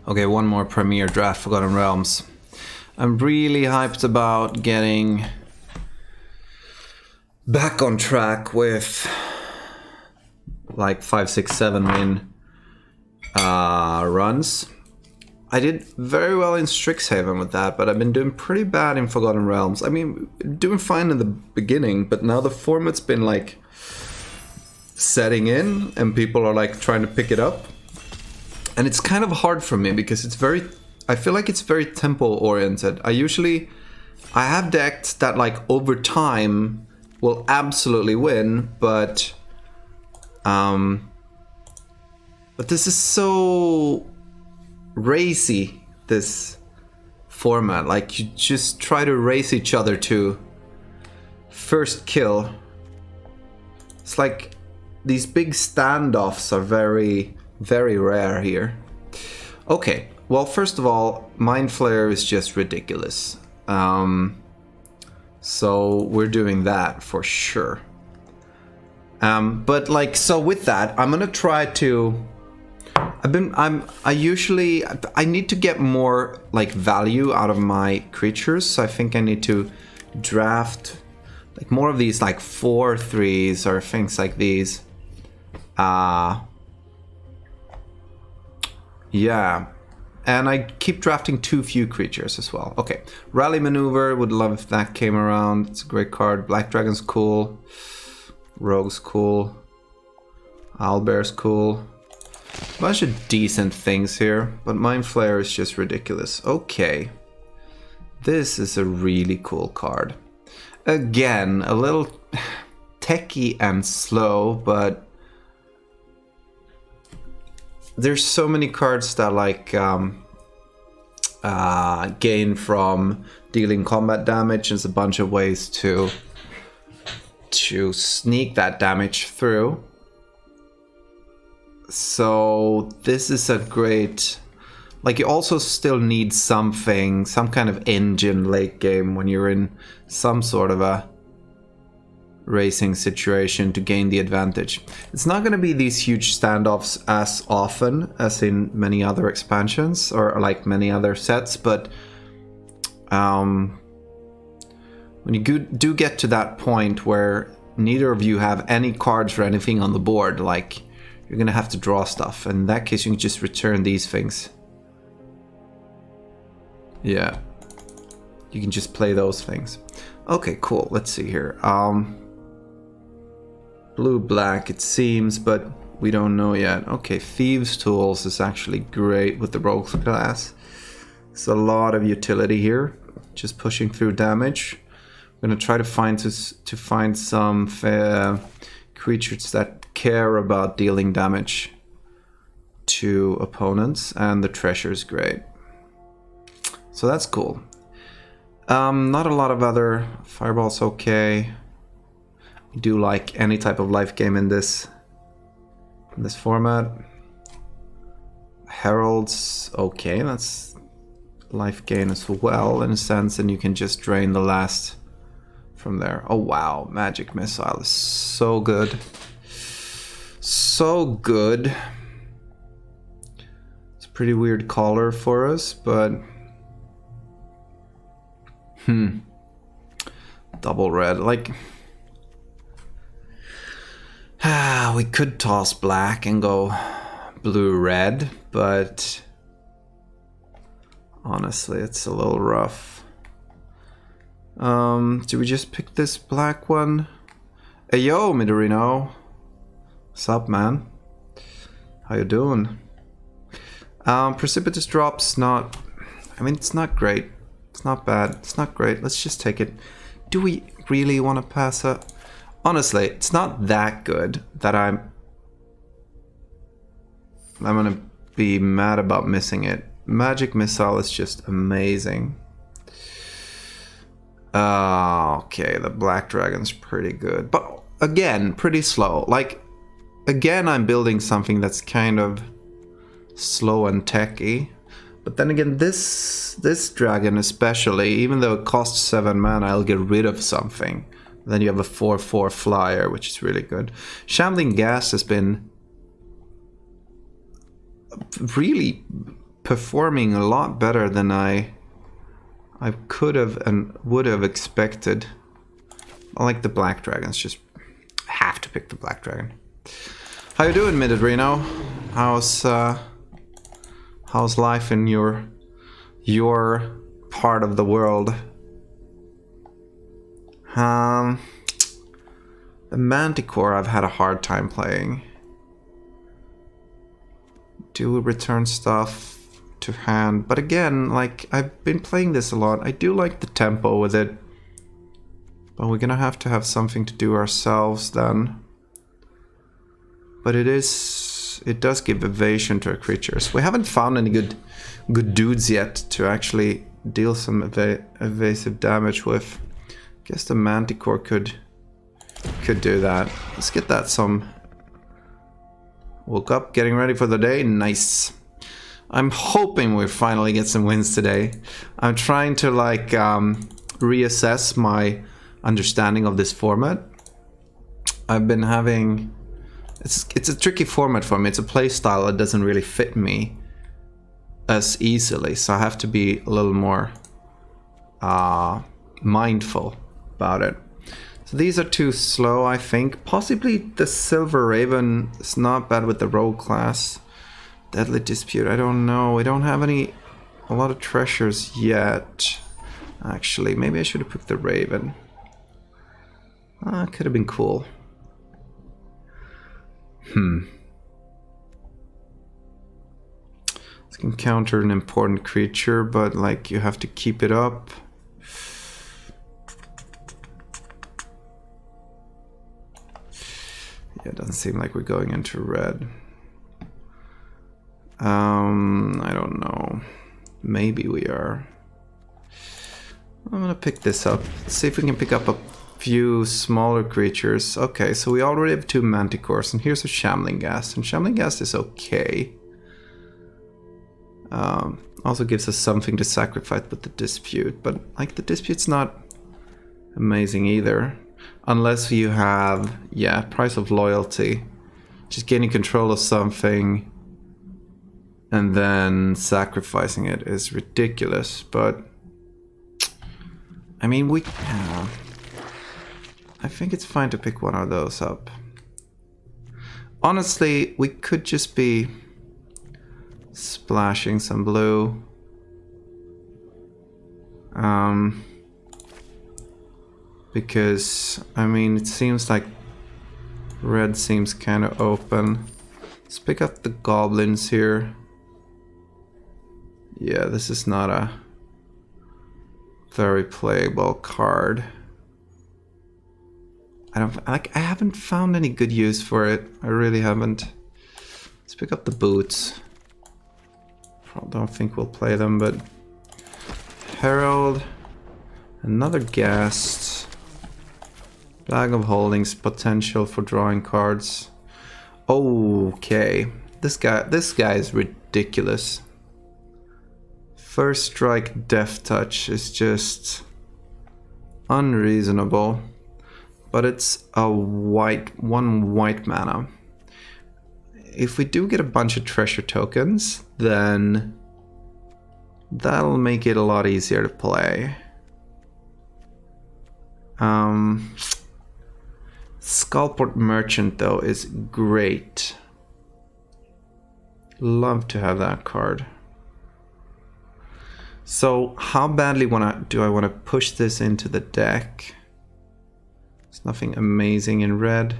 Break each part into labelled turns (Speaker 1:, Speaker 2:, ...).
Speaker 1: Okay, one more Premier Draft Forgotten Realms. I'm really hyped about getting back on track with like 5, 6, 7 win runs. I did very well in Strixhaven with that, but I've been doing pretty bad in Forgotten Realms. I mean, doing fine in the beginning, but now the format's been like setting in and people are like trying to pick it up. And it's kind of hard for me because I feel like it's very tempo oriented. I have decks that like over time will absolutely win, but this is so racy, this format. Like you just try to race each other to first kill. It's like these big standoffs are very, very rare here. Okay, well, first of all, Mind Flayer is just ridiculous. So we're doing that for sure. But like, so with that, I'm gonna try to. I need to get more like value out of my creatures. So I think I need to draft like more of these like 4/3s or things like these. Yeah. And I keep drafting too few creatures as well. Okay. Rally Maneuver, would love if that came around. It's a great card. Black Dragon's cool. Rogue's cool. Owlbear's cool. Bunch of decent things here, but Mind Flayer is just ridiculous. Okay. This is a really cool card. Again, a little techy and slow, but there's so many cards that like gain from dealing combat damage. There's a bunch of ways to sneak that damage through. So this is a great, like you also still need something, some kind of engine late game when you're in some sort of a racing situation to gain the advantage. It's not going to be these huge standoffs as often as in many other expansions or like many other sets, but when you do get to that point where neither of you have any cards or anything on the board, like you're going to have to draw stuff. And in that case, you can just return these things. Yeah. You can just play those things. Okay, cool. Let's see here. Blue-black, it seems, but we don't know yet. Okay, Thieves' Tools is actually great with the Rogue's class. There's a lot of utility here. Just pushing through damage. I'm going to try to find some creatures that care about dealing damage to opponents, and the treasure is great. So that's cool. Not a lot of other. Fireball's okay. I do like any type of life game in this format. Herald's okay. That's life gain as well in a sense, and you can just drain the last from there. Oh wow, Magic Missile is so good. So good. It's a pretty weird color for us, but double red. Like we could toss black and go blue-red, but honestly, it's a little rough. Do we just pick this black one? Hey yo, Midorino. What's up, man? How you doing? Precipitous Drop's not... I mean, it's not great. It's not bad. It's not great. Let's just take it. Do we really want to pass up? Honestly, it's not that good that I'm gonna be mad about missing it. Magic Missile is just amazing. Okay, the Black Dragon's pretty good. But again, pretty slow. Like, again, I'm building something that's kind of slow and techy. But then again, this dragon especially, even though it costs 7 mana, I'll get rid of something. Then you have a 4/4 flyer, which is really good. Shambling Ghast has been really performing a lot better than I could have and would have expected. I like the Black Dragons, just have to pick the Black Dragon. How you doing, Midodrino? How's life in your part of the world? The Manticore I've had a hard time playing. Do return stuff to hand, but again, like, I've been playing this a lot. I do like the tempo with it, but we're gonna have to have something to do ourselves then. But it does give evasion to our creatures. We haven't found any good dudes yet to actually deal some evasive damage with. Guess the Manticore could do that. Let's get that some. Woke up, getting ready for the day. Nice. I'm hoping we finally get some wins today. I'm trying to like reassess my understanding of this format. I've been having. It's a tricky format for me. It's a play style that doesn't really fit me as easily, so I have to be a little more mindful about it. So these are too slow, I think. Possibly the Silver Raven is not bad with the rogue class. Deadly Dispute, I don't know. We don't have a lot of treasures yet. Actually, maybe I should have picked the Raven. Could have been cool. This can counter an important creature, but like you have to keep it up. Yeah, it doesn't seem like we're going into red. I don't know. Maybe we are. I'm gonna pick this up. Let's see if we can pick up a few smaller creatures. Okay, so we already have 2 Manticores, and here's a Shambling Ghast, and Shambling Ghast is okay. Also gives us something to sacrifice with the Dispute, but like the Dispute's not amazing either. Unless you have, yeah, Price of Loyalty. Just gaining control of something and then sacrificing it is ridiculous, but I mean, I think it's fine to pick one of those up. Honestly, we could just be splashing some blue. Because, I mean, it seems like red seems kind of open. Let's pick up the goblins here. Yeah, this is not a very playable card. I haven't found any good use for it. I really haven't. Let's pick up the boots. I don't think we'll play them, but Herald, another Ghast, Bag of Holdings, potential for drawing cards. Okay, this guy is ridiculous. First Strike, Death Touch is just unreasonable. But it's a one white mana. If we do get a bunch of treasure tokens, then that'll make it a lot easier to play. Skullport Merchant though is great. Love to have that card. So how badly do I want to push this into the deck? There's nothing amazing in red.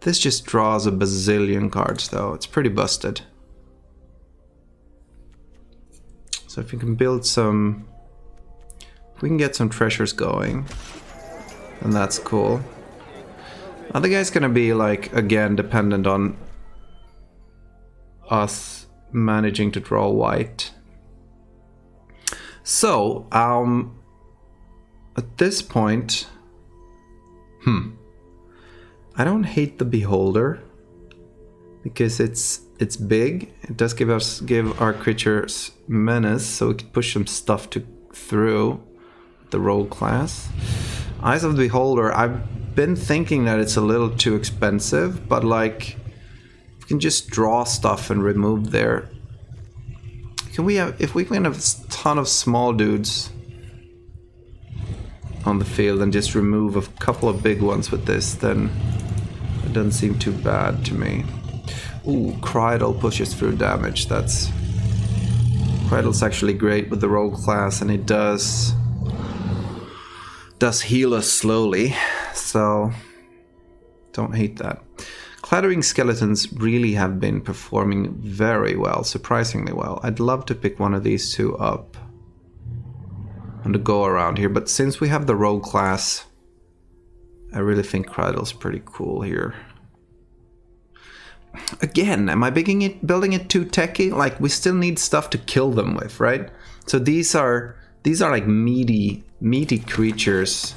Speaker 1: This just draws a bazillion cards though. It's pretty busted. So if we can build some... If we can get some treasures going, then that's cool. Other guy's gonna be like, again, dependent on us managing to draw white. So, at this point, I don't hate the Beholder because it's big. It does give our creatures menace, so we can push some stuff through the rogue class. Eyes of the Beholder, I've been thinking that it's a little too expensive, but like can just draw stuff and remove their... Can we have... If we can have a ton of small dudes on the field and just remove a couple of big ones with this, then it doesn't seem too bad to me. Ooh, Crydle pushes through damage. That's... Crydle's actually great with the rogue class, and it does heal us slowly, so don't hate that. Clattering Skeletons really have been performing very well, surprisingly well. I'd love to pick one of these two up on the go around here, but since we have the rogue class, I really think Crydle's pretty cool here. Again, am I building it too techy? Like, we still need stuff to kill them with, right? So these are like meaty creatures.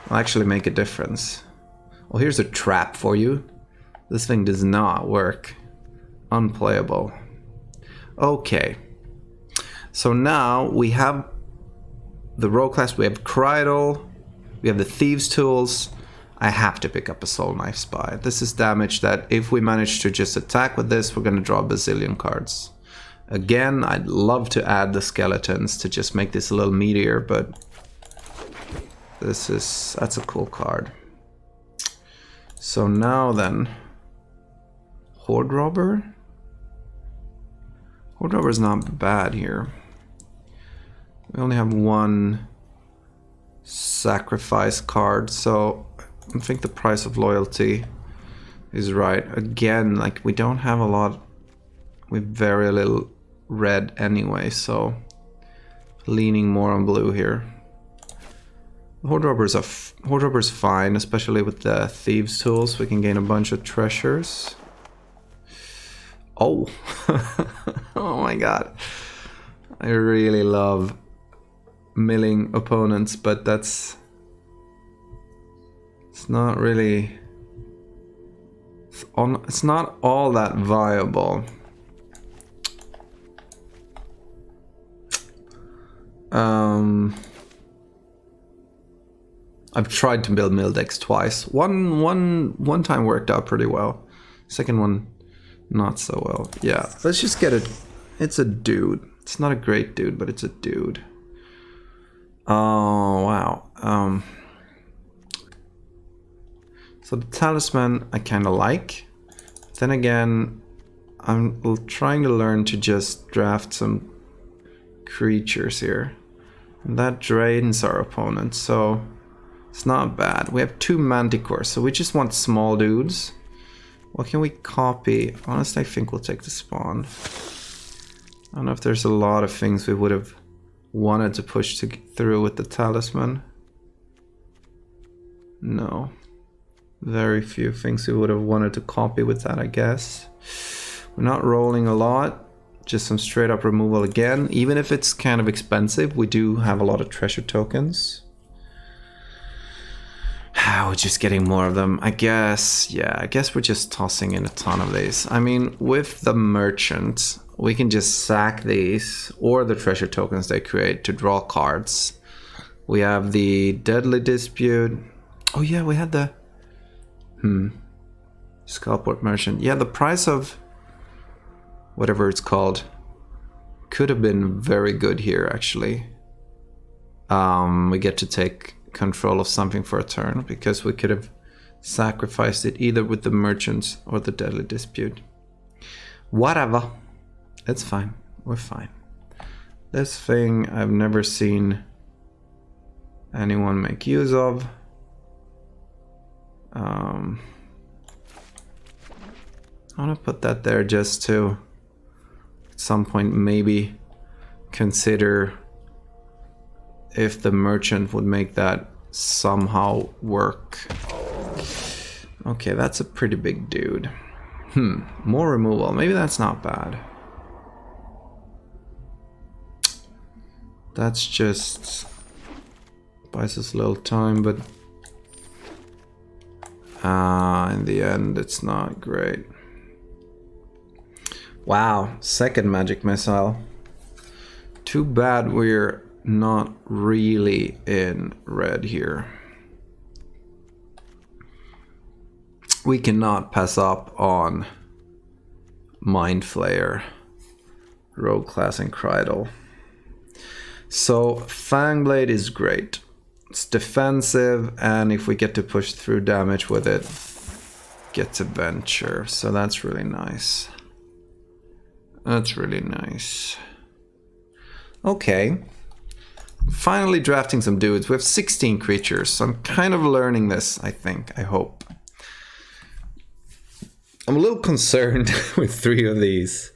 Speaker 1: Will actually make a difference. Well, here's a trap for you. This thing does not work. Unplayable. Okay. So now we have the rogue class, we have Crydle, we have the Thieves' Tools. I have to pick up a Soul Knife Spy. This is damage that if we manage to just attack with this, we're going to draw a bazillion cards. Again, I'd love to add the skeletons to just make this a little meatier, but that's a cool card. So now then, Horde Robber? Horde Robber is not bad here. We only have one sacrifice card, so I think the price of loyalty is right. Again, like, we don't have a lot, with very little red anyway, so leaning more on blue here. Horde Robber's fine, especially with the Thieves' Tools. We can gain a bunch of treasures. Oh, oh my god. I really love milling opponents, but it's not really... It's not all that viable. I've tried to build mill decks twice. One time worked out pretty well. Second one, not so well. Yeah, let's just get it. It's a dude. It's not a great dude, but it's a dude. Oh, wow. So the Talisman I kind of like. Then again, I'm trying to learn to just draft some creatures here. And that drains our opponent, so it's not bad. We have 2 Manticores, so we just want small dudes. What can we copy? Honestly, I think we'll take the spawn. I don't know if there's a lot of things we would have wanted to push through with the Talisman. No. Very few things we would have wanted to copy with that, I guess. We're not rolling a lot. Just some straight up removal again. Even if it's kind of expensive, we do have a lot of treasure tokens. We're just getting more of them. I guess, yeah, I guess we're just tossing in a ton of these. I mean, with the merchant, we can just sack these or the treasure tokens they create to draw cards. We have the Deadly Dispute. Oh yeah, we had the... Skullport Merchant. Yeah, the price of whatever it's called could have been very good here, actually. We get to take control of something for a turn because we could have sacrificed it either with the merchants or the Deadly Dispute. Whatever. It's fine. We're fine. This thing I've never seen anyone make use of. I want to put that there just to at some point maybe consider if the merchant would make that somehow work. Okay, that's a pretty big dude. More removal. Maybe that's not bad. That's just buys us a little time, but in the end it's not great. Wow, second magic missile. Too bad we're not really in red here. We cannot pass up on Mind Flayer, Rogue Class, and Krydle. So Fangblade is great. It's defensive, and if we get to push through damage with it, gets Adventure. So that's really nice. That's really nice. Okay. Finally drafting some dudes. We have 16 creatures, so I'm kind of learning this, I think. I hope. I'm a little concerned with 3 of these.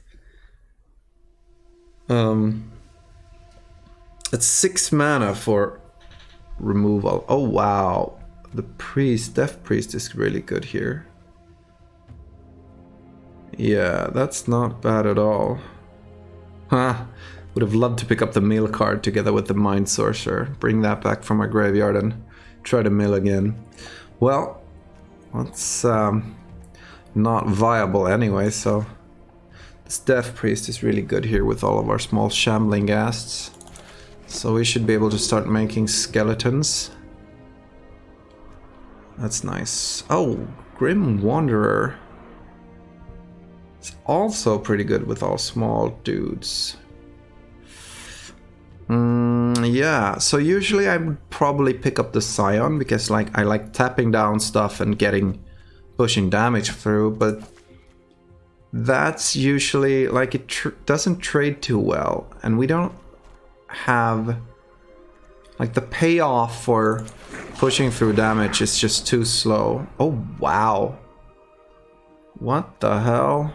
Speaker 1: It's 6 mana for removal. Oh wow. The priest, Death Priest is really good here. Yeah, that's not bad at all. Huh. Would have loved to pick up the mill card together with the Mind Sorcerer. Bring that back from our graveyard and try to mill again. Well, that's not viable anyway, so this Death Priest is really good here with all of our small Shambling Ghasts. So we should be able to start making skeletons. That's nice. Oh, Grim Wanderer. It's also pretty good with all small dudes. Yeah, so usually I would probably pick up the Scion because I like tapping down stuff and pushing damage through, but that's usually it doesn't trade too well, and we don't have the payoff for pushing through damage is just too slow. Oh wow, what the hell?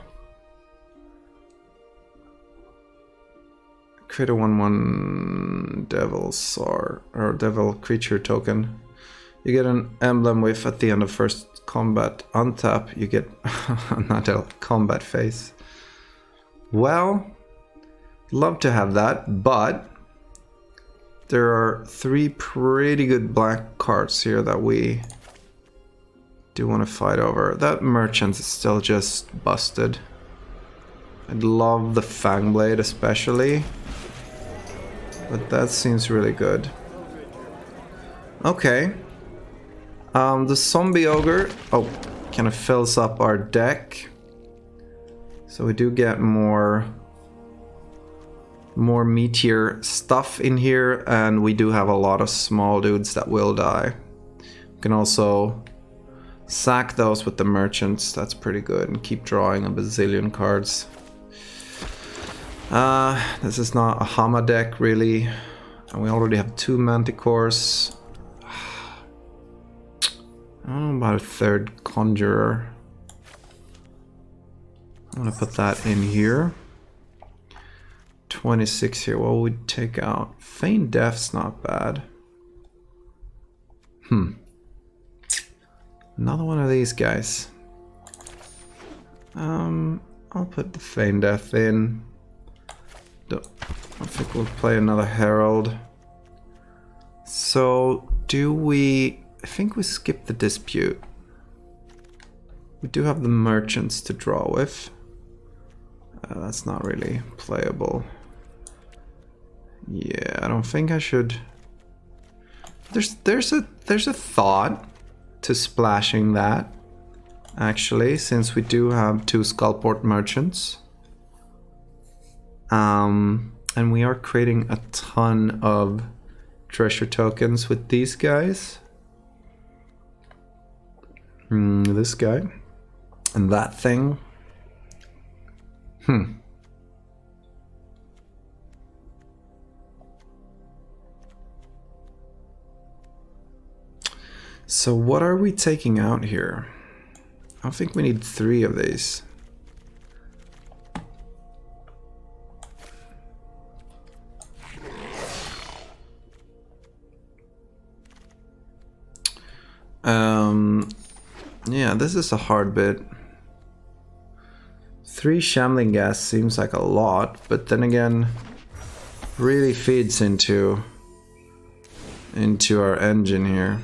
Speaker 1: Create a 1/1 Devil Sar or Devil Creature token. You get an emblem with at the end of first combat. Untap, you get not a combat phase. Well, love to have that, but there are 3 pretty good black cards here that we do want to fight over. That Merchant is still just busted. I'd love the Fangblade especially. But that seems really good. Okay. The Zombie Ogre, kind of fills up our deck. So we do get more meteor stuff in here, and we do have a lot of small dudes that will die. We can also sack those with the Merchants, that's pretty good, and keep drawing a bazillion cards. This is not a Hama deck really, and we already have 2 Manticores. I don't know about a 3rd Conjurer. I'm gonna put that in here. 26 here, what would we take out? Feign Death's not bad. Another one of these guys. I'll put the Feign Death in. I think we'll play another Herald. So, I think we skip the Dispute. We do have the Merchants to draw with. That's not really playable. Yeah, I don't think I should. There's a thought to splashing that, actually, since we do have 2 Skullport Merchants. And we are creating a ton of treasure tokens with these guys. This guy. And that thing. So what are we taking out here? I think we need 3 of these. Yeah, this is a hard bit. 3 Shambling Ghast seems like a lot, but then again, really feeds into our engine here.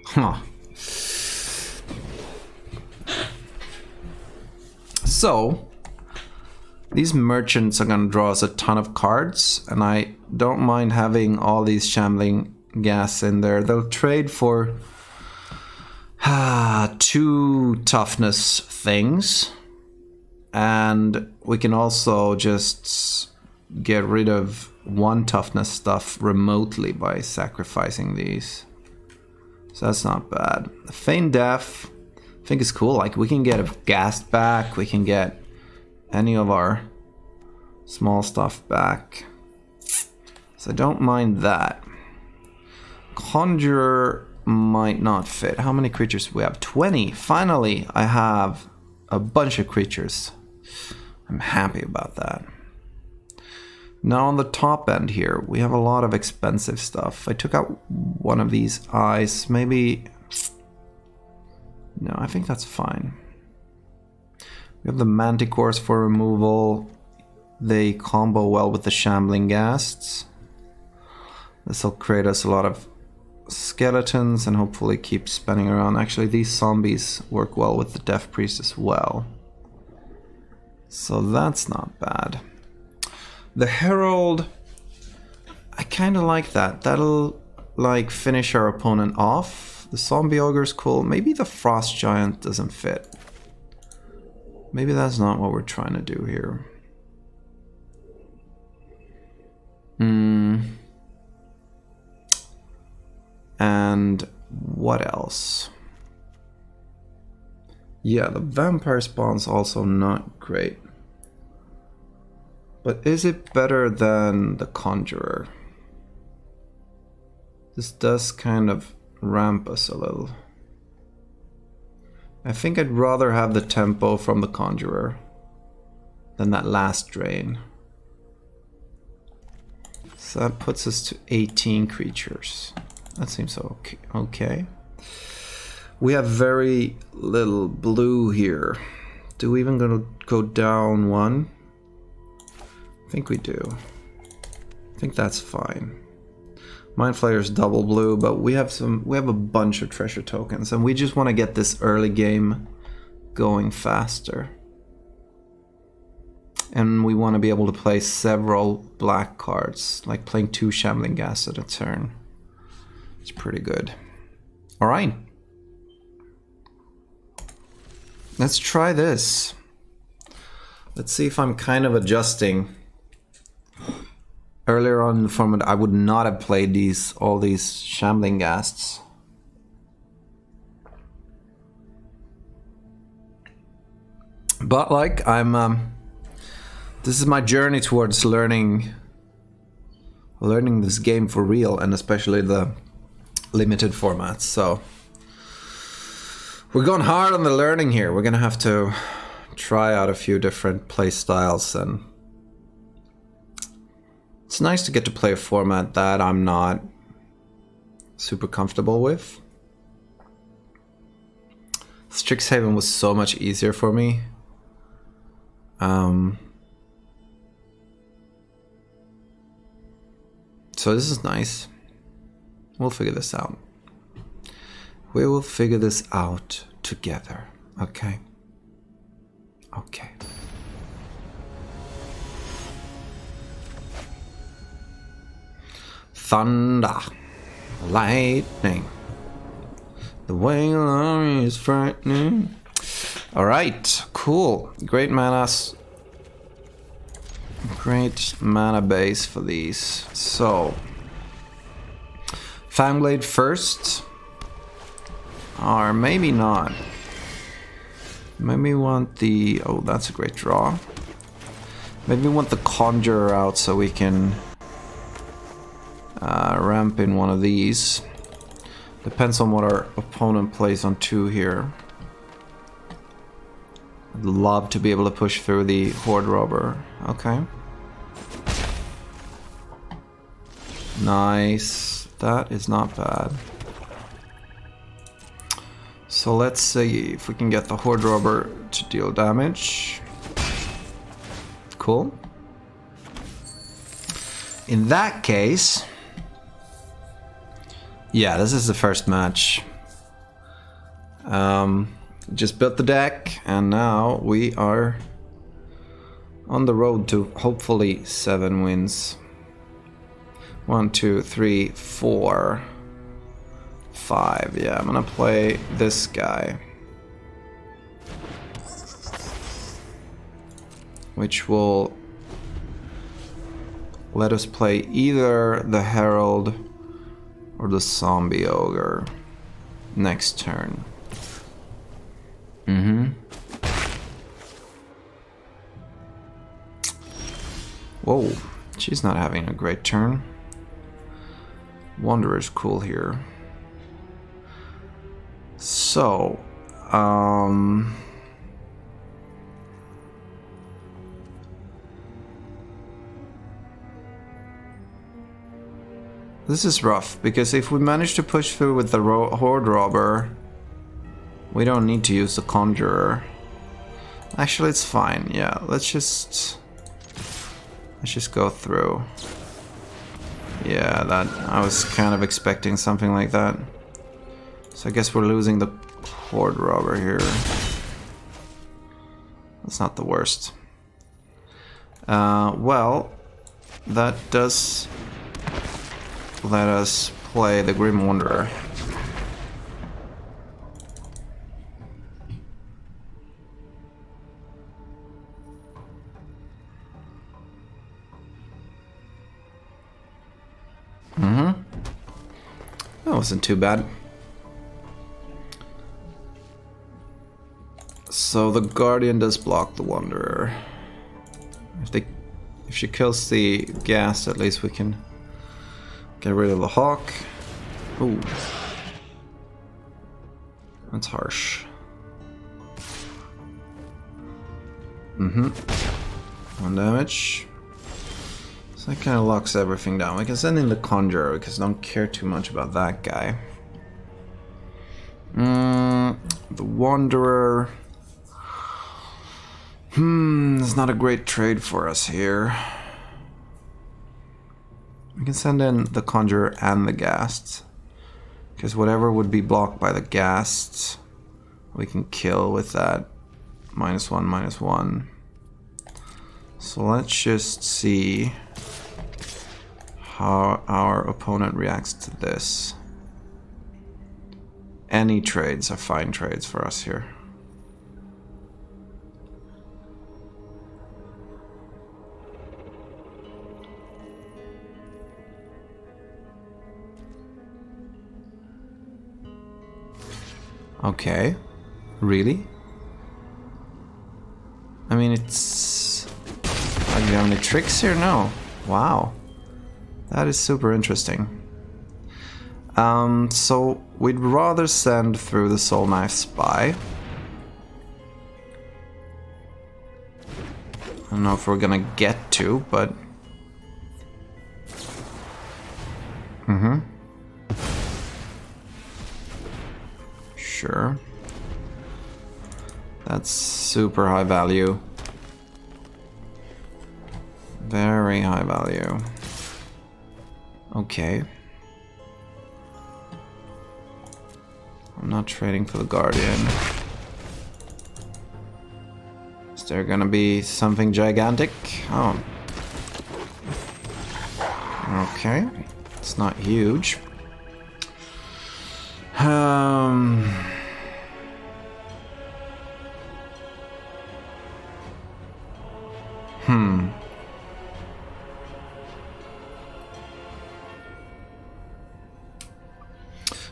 Speaker 1: Huh. So, these Merchants are going to draw us a ton of cards, and I don't mind having all these Shambling Ghast in there. They'll trade for 2 2 toughness things. And we can also just get rid of 1 toughness stuff remotely by sacrificing these. So that's not bad. Feign Death, I think is cool. Like, we can get a Ghast back. We can get any of our small stuff back. So I don't mind that. Conjurer might not fit. How many creatures do we have? 20. Finally, I have a bunch of creatures. I'm happy about that. Now on the top end here, we have a lot of expensive stuff. I took out one of these eyes. Maybe... No, I think that's fine. We have the Manticores for removal. They combo well with the Shambling Ghasts. This will create us a lot of skeletons and hopefully keep spinning around. Actually, these zombies work well with the Death Priest as well. So that's not bad. The Herald, I kind of like that. That'll like finish our opponent off. The Zombie Ogre's cool. Maybe the Frost Giant doesn't fit. Maybe that's not what we're trying to do here. And what else? Yeah, the Vampire Spawn's also not great. But is it better than the Conjurer? This does kind of ramp us a little. I think I'd rather have the tempo from the Conjurer than that last drain. So that puts us to 18 creatures. That seems okay. We have very little blue here. Do we even gonna go down 1? I think we do. I think that's fine. Mind Flayer's double blue, but we have a bunch of treasure tokens, and we just want to get this early game going faster. And we want to be able to play several black cards, like playing 2 Shambling Ghasts at a turn. It's pretty good. All right. Let's try this. Let's see if I'm kind of adjusting. Earlier on in the format, I would not have played all these Shambling Ghasts. But like, this is my journey towards learning this game for real, and especially the limited formats. So we're going hard on the learning here. We're gonna have to try out a few different play styles, and it's nice to get to play a format that I'm not super comfortable with. Strixhaven was so much easier for me. So this is nice. We'll figure this out. We will figure this out together. Okay? Okay. Thunder, lightning, the wailing army is frightening. All right, cool. Great mana base for these. So, Fangblade first, or maybe not. Maybe we want the, oh, that's a great draw. Maybe we want the Conjurer out so we can ramp in one of these. Depends on what our opponent plays on 2 here. I'd love to be able to push through the Horde Robber. Okay. Nice. That is not bad. So let's see if we can get the Horde Robber to deal damage. Cool. In that case... yeah, this is the first match. Just built the deck, and now we are on the road to hopefully 7 wins. 1, 2, 3, 4, 5. Yeah, I'm gonna play this guy. which will let us play either the Herald or the Zombie Ogre next turn. Whoa, she's not having a great turn. Wanderer's cool here. So, this is rough, because if we manage to push through with the Horde Robber, we don't need to use the Conjurer. Actually, it's fine. Yeah, let's just go through. Yeah, that I was kind of expecting something like that. So I guess we're losing the Horde Robber here. That's not the worst. Well, that does let us play the Grim Wanderer. That wasn't too bad. So the Guardian does block the Wanderer. If she kills the Ghast, at least we can get rid of the Hawk. Ooh. That's harsh. One damage. So that kind of locks everything down. We can send in the Conjurer because I don't care too much about that guy. The Wanderer. It's not a great trade for us here. We can send in the Conjurer and the Ghast. Because whatever would be blocked by the Ghast, we can kill with that -1/-1. So let's just see how our opponent reacts to this. Any trades are fine trades for us here. Okay, really? I mean, it's... do you have any tricks here? No. Wow. That is super interesting. So we'd rather send through the Soul Knife Spy. I don't know if we're gonna get to, but... Sure. That's super high value. Very high value. Okay. I'm not trading for the Guardian. Is there gonna be something gigantic? Oh. Okay. It's not huge.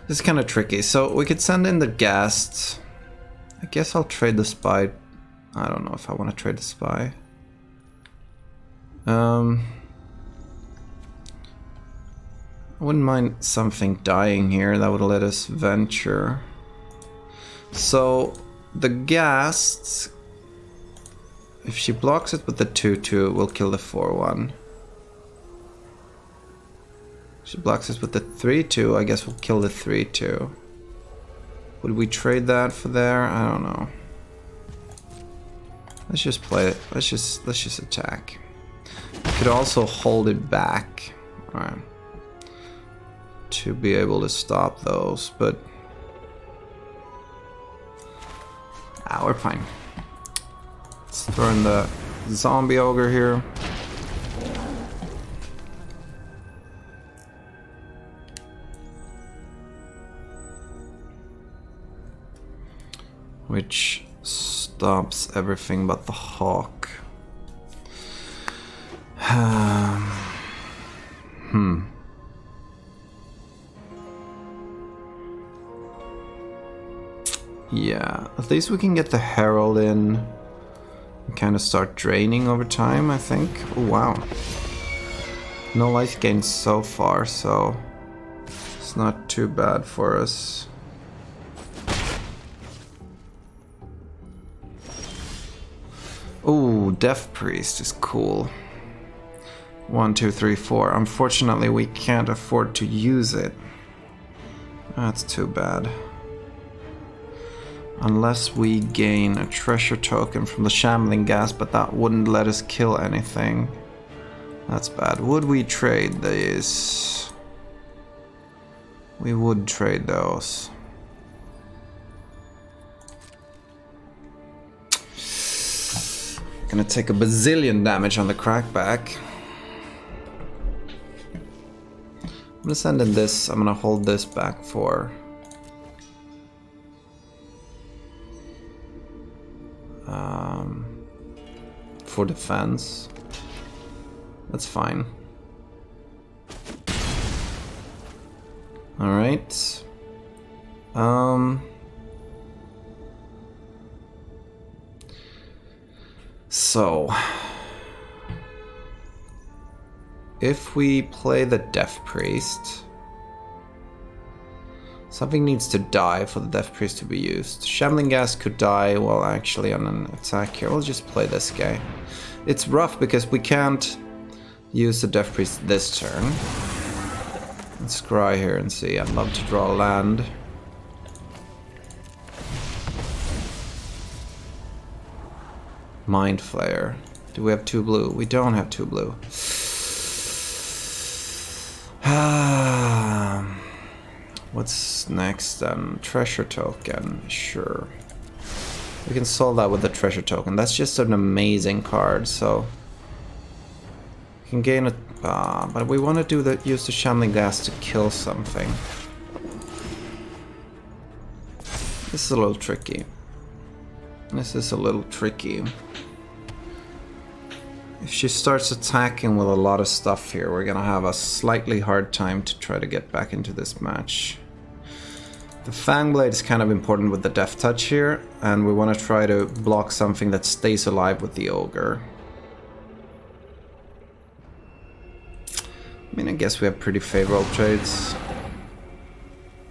Speaker 1: This is kind of tricky. So we could send in the Ghast. I guess I'll trade the Spy. I don't know if I want to trade the Spy. I wouldn't mind something dying here. That would let us venture. So the Ghast, if she blocks it with the 2/2, we'll kill the 4/1. She blocks us with the 3/2, I guess we'll kill the 3/2. Would we trade that for there? I don't know. Let's just play it. Let's just attack. We could also hold it back. Alright. To be able to stop those, but we're fine. Let's throw in the Zombie Ogre here. Which stops everything but the Hawk. Yeah, at least we can get the Herald in and kind of start draining over time, I think. Oh, wow. No life gain so far, so it's not too bad for us. Oh, Death Priest is cool. 1, 2, 3, 4. Unfortunately, we can't afford to use it. That's too bad. Unless we gain a treasure token from the Shambling Gas, but that wouldn't let us kill anything. That's bad. Would we trade these? We would trade those. Gonna take a bazillion damage on the crackback. I'm gonna send in this. I'm gonna hold this back for defense. That's fine. All right. So if we play the Death Priest, something needs to die for the Death Priest to be used. Shambling Gas could die, well, actually on an attack here. We'll just play this guy. It's rough because we can't use the Death Priest this turn. Let's scry here and see. I'd love to draw land. Mind Flayer. Do we have 2 blue? We don't have 2 blue. What's next then? Treasure token. Sure. We can solve that with the treasure token. That's just an amazing card, so we can gain a but we want to use the Shambling Gas to kill something. This is a little tricky. If she starts attacking with a lot of stuff here, we're gonna have a slightly hard time to try to get back into this match. The Fangblade is kind of important with the Death Touch here, and we want to try to block something that stays alive with the Ogre. I mean, I guess we have pretty favorable trades.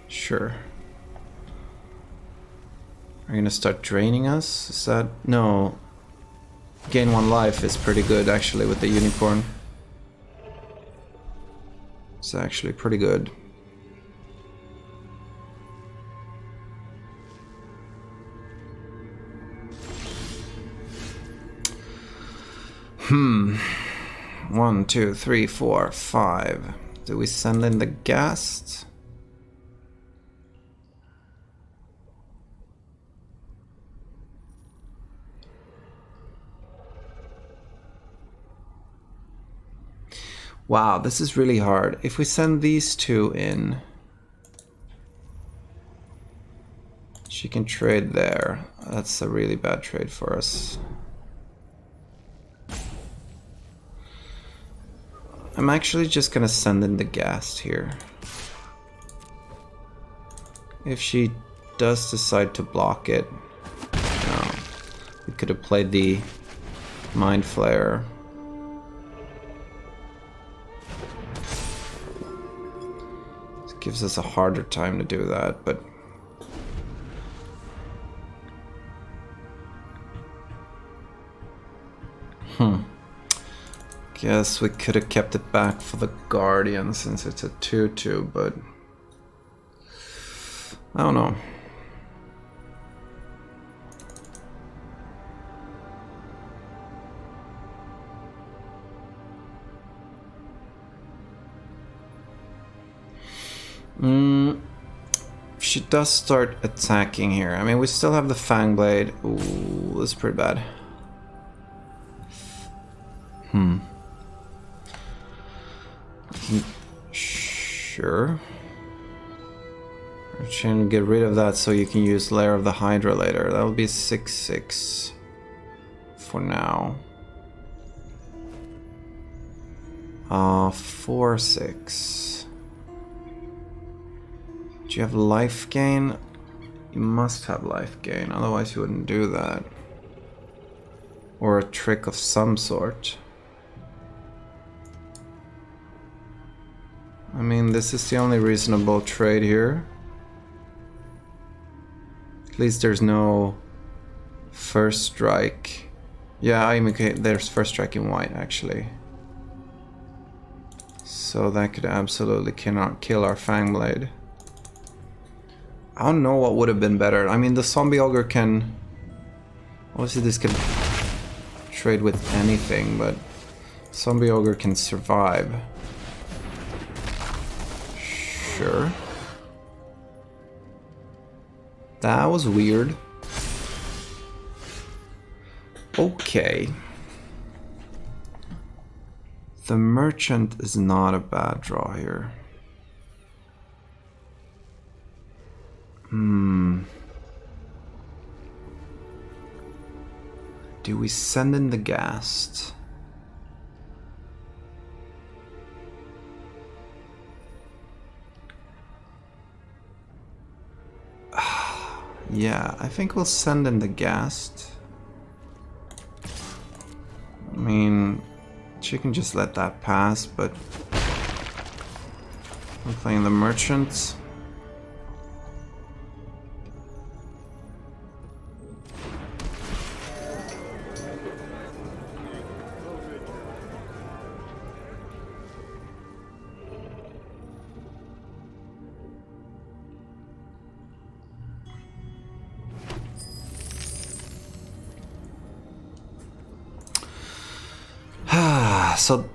Speaker 1: Sure. Are you gonna start draining us? Is that... No. Gain 1 life is pretty good, actually, with the Unicorn. It's actually pretty good. Hmm. 1, 2, 3, 4, 5. Do we send in the Ghast? Wow, this is really hard. If we send these 2 in, she can trade there. That's a really bad trade for us. I'm actually just gonna send in the Ghast here. If she does decide to block it, no. We could have played the Mind Flayer. This gives us a harder time to do that, but guess we could have kept it back for the Guardian since it's a 2/2, but I don't know. She does start attacking here. I mean, we still have the Fangblade. Ooh, that's pretty bad. Sure. We're trying to get rid of that so you can use Lair of the Hydra later. That'll be 6/6 for now. 4-6. Do you have life gain? You must have life gain, otherwise you wouldn't do that. Or a trick of some sort. I mean, this is the only reasonable trade here. At least there's no first strike. Yeah, I mean, okay, there's first strike in white, actually. So that could absolutely cannot kill our Fangblade. I don't know what would have been better. I mean, the Zombie Ogre can... Obviously this can trade with anything, but Zombie Ogre can survive. Sure. That was weird. Okay. The merchant is not a bad draw here. Do we send in the Ghast? Yeah, I think we'll send in the Ghast. I mean, she can just let that pass, but I'm playing the merchants. So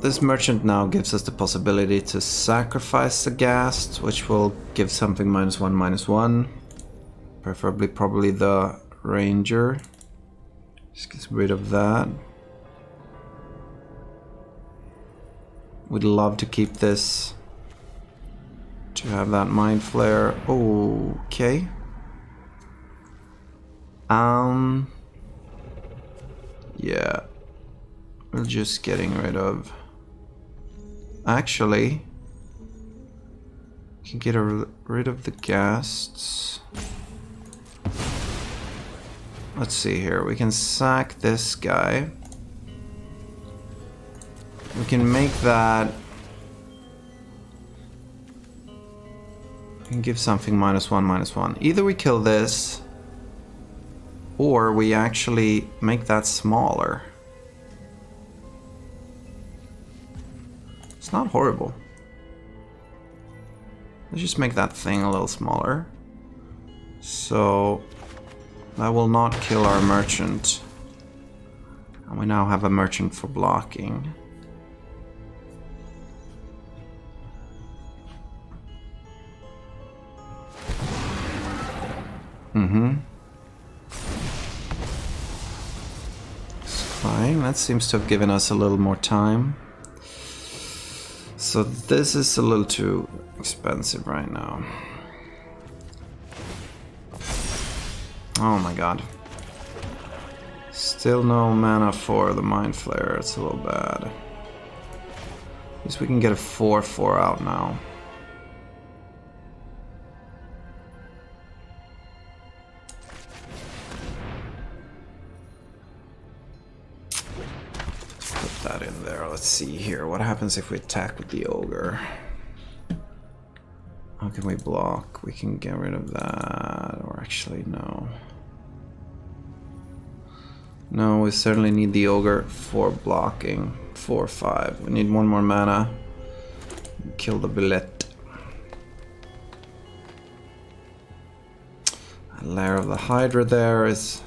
Speaker 1: this merchant now gives us the possibility to sacrifice the Ghast, which will give something -1/-1. Preferably probably the ranger. Just gets rid of that. We'd love to keep this to have that Mind Flare. Okay. Yeah. We're just getting rid of... Actually, we can get rid of the Ghasts. Let's see here. We can sack this guy. We can make that... We can give something -1/-1. Either we kill this, or we actually make that smaller. It's not horrible. Let's just make that thing a little smaller. So that will not kill our merchant. And we now have a merchant for blocking. It's fine. That seems to have given us a little more time. So this is a little too expensive right now. Oh my god. Still no mana for the Mind Flare. It's a little bad. At least we can get a 4/4 out now. That in there. Let's see here. What happens if we attack with the ogre? How can we block? We can get rid of that. Or actually, no. No, we certainly need the ogre for blocking. 4/5. We need one more mana. Kill the billet. A Lair of the Hydra there is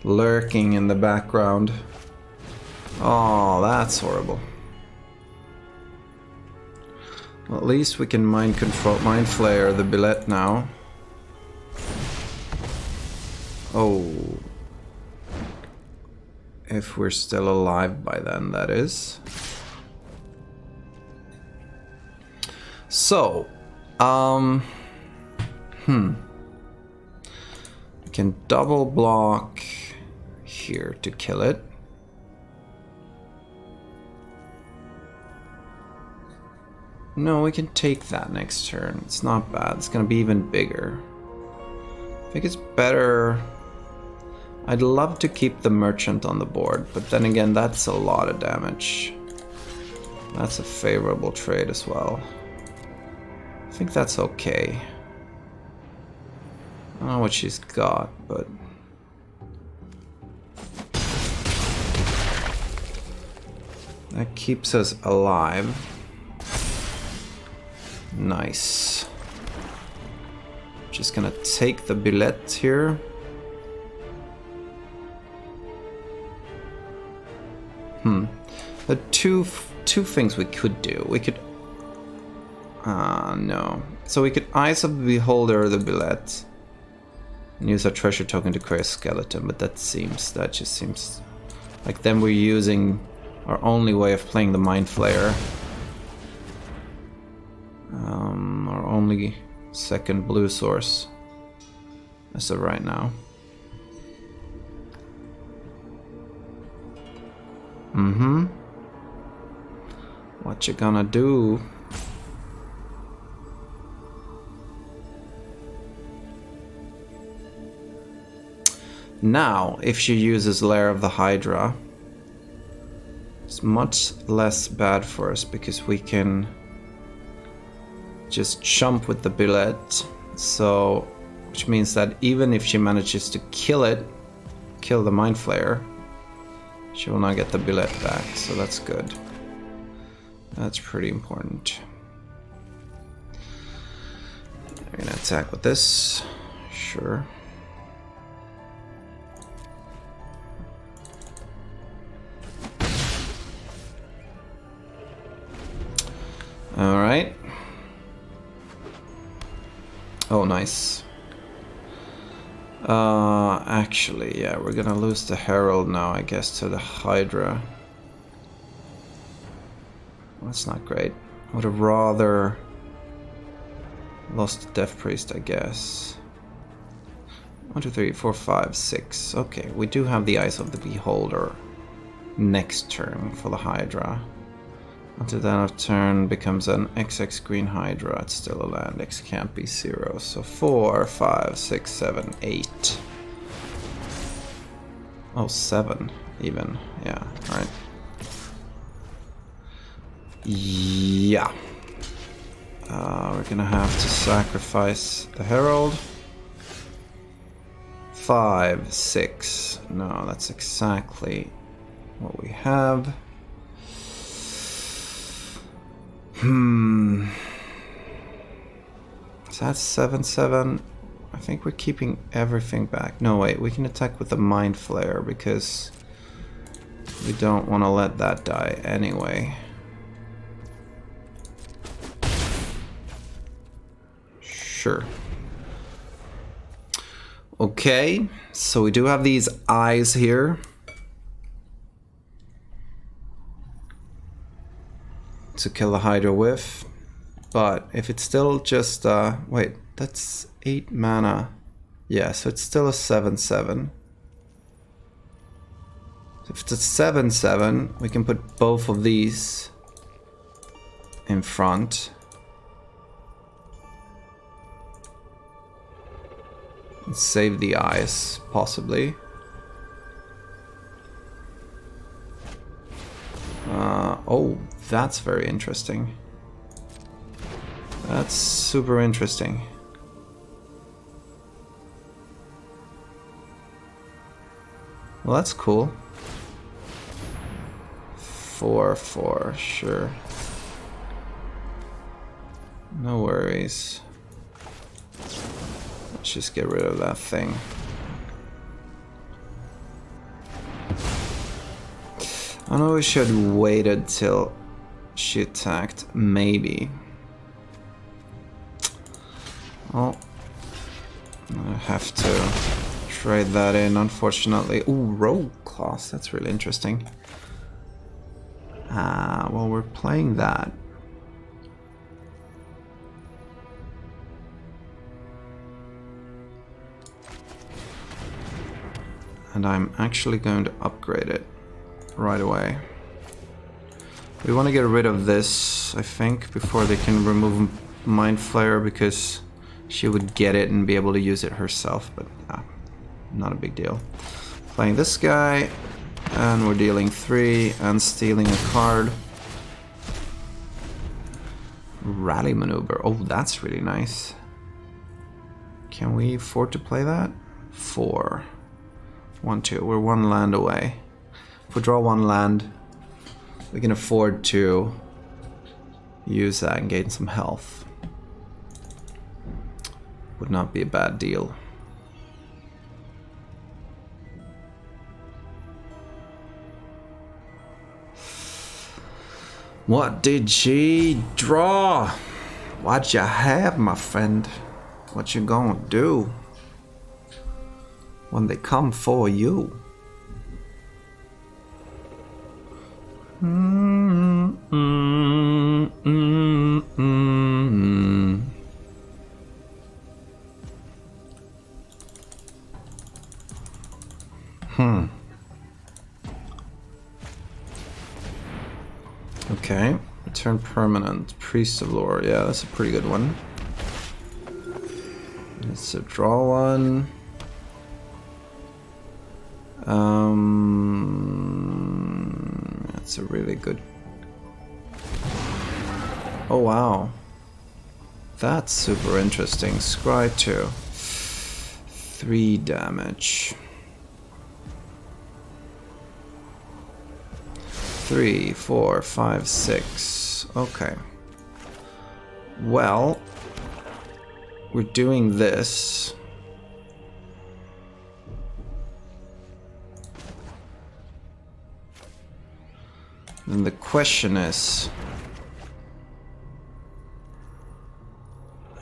Speaker 1: lurking in the background. Oh, that's horrible. Well, at least we can mind flare the billet now. Oh. If we're still alive by then, that is. So, we can double block here to kill it. No, we can take that next turn. It's not bad. It's gonna be even bigger. I think it's better... I'd love to keep the merchant on the board, but then again, that's a lot of damage. That's a favorable trade as well. I think that's okay. I don't know what she's got, but... that keeps us alive. Nice. Just gonna take the billet here. The two things we could do. We could... no. So we could Eyes of the Beholder or the billet. And use our treasure token to create a skeleton, but that just seems... like then we're using our only way of playing the Mind Flayer. Our only second blue source as of right now. What you gonna do? Now, if she uses Lair of the Hydra, it's much less bad for us because we can just jump with the billet. So, which means that even if she manages to kill the Mind Flayer, she will not get the billet back, so that's good. That's pretty important. We're gonna attack with this. Sure. Alright. Oh, nice. Actually, yeah, we're gonna lose the Herald now, I guess, to the Hydra. That's not great. I would have rather lost the Death Priest, I guess. 1, 2, 3, 4, 5, 6. Okay, we do have the Eyes of the Beholder next turn for the Hydra. Until then, our turn becomes an XX green Hydra. It's still a land. X can't be 0. So 4, 5, 6, 7, 8. Oh, 7 even. Yeah, alright. Yeah. We're gonna have to sacrifice the Herald. 5, 6. No, that's exactly what we have. Is that 7, 7? I think we're keeping everything back. No, wait, we can attack with the Mind Flayer because we don't want to let that die anyway. Sure. Okay, so we do have these eyes here. To kill the Hydra with. But if it's still just, wait, that's 8 mana. Yeah, so it's still a 7/7. So if it's a 7/7, we can put both of these in front. And save the eyes, possibly. Oh, that's very interesting. That's super interesting. Well, that's cool. 4, 4, sure. No worries. Let's just get rid of that thing. I know we should have waited till she attacked, maybe. Well, I have to trade that in, unfortunately. Ooh, rogue class, that's really interesting. Well, we're playing that. And I'm actually going to upgrade it right away. We want to get rid of this, I think, before they can remove Mind Flayer, because she would get it and be able to use it herself, but not a big deal. Playing this guy, and we're dealing 3 and stealing a card. Rally Maneuver. Oh, that's really nice. Can we afford to play that? 4. 1, 2. We're 1 land away. If we draw 1 land, we can afford to use that and gain some health. Would not be a bad deal. What did she draw? What you have, my friend? What you gonna do when they come for you? Okay, return permanent. Priest of Lore. Yeah, that's a pretty good one. Let's draw one. That's a really good. Oh wow, that's super interesting. Scry 2. 3 damage. 3, 4, 5, 6. Okay. Well, we're doing this. And the question is,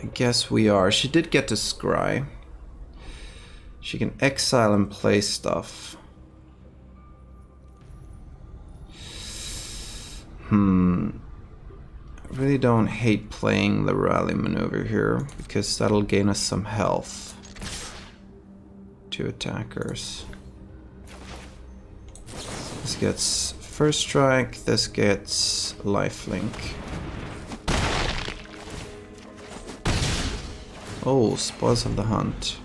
Speaker 1: I guess we are. She did get to scry. She can exile and play stuff. I really don't hate playing the rally maneuver here, because that'll gain us some health. 2 attackers. This gets first strike, this gets lifelink. Oh, Spoils of the Hunt.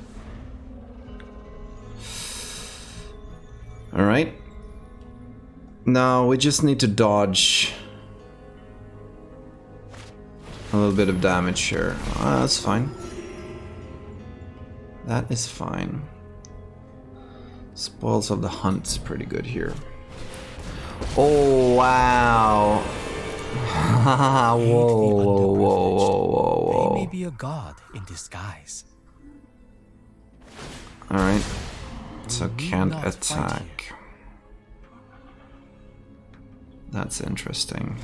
Speaker 1: Alright. Now we just need to dodge a little bit of damage here. That's fine. That is fine. Spoils of the Hunt's pretty good here. Oh wow! Whoa, whoa, whoa, whoa.
Speaker 2: They may be a god in disguise.
Speaker 1: Alright. So can't attack. That's interesting.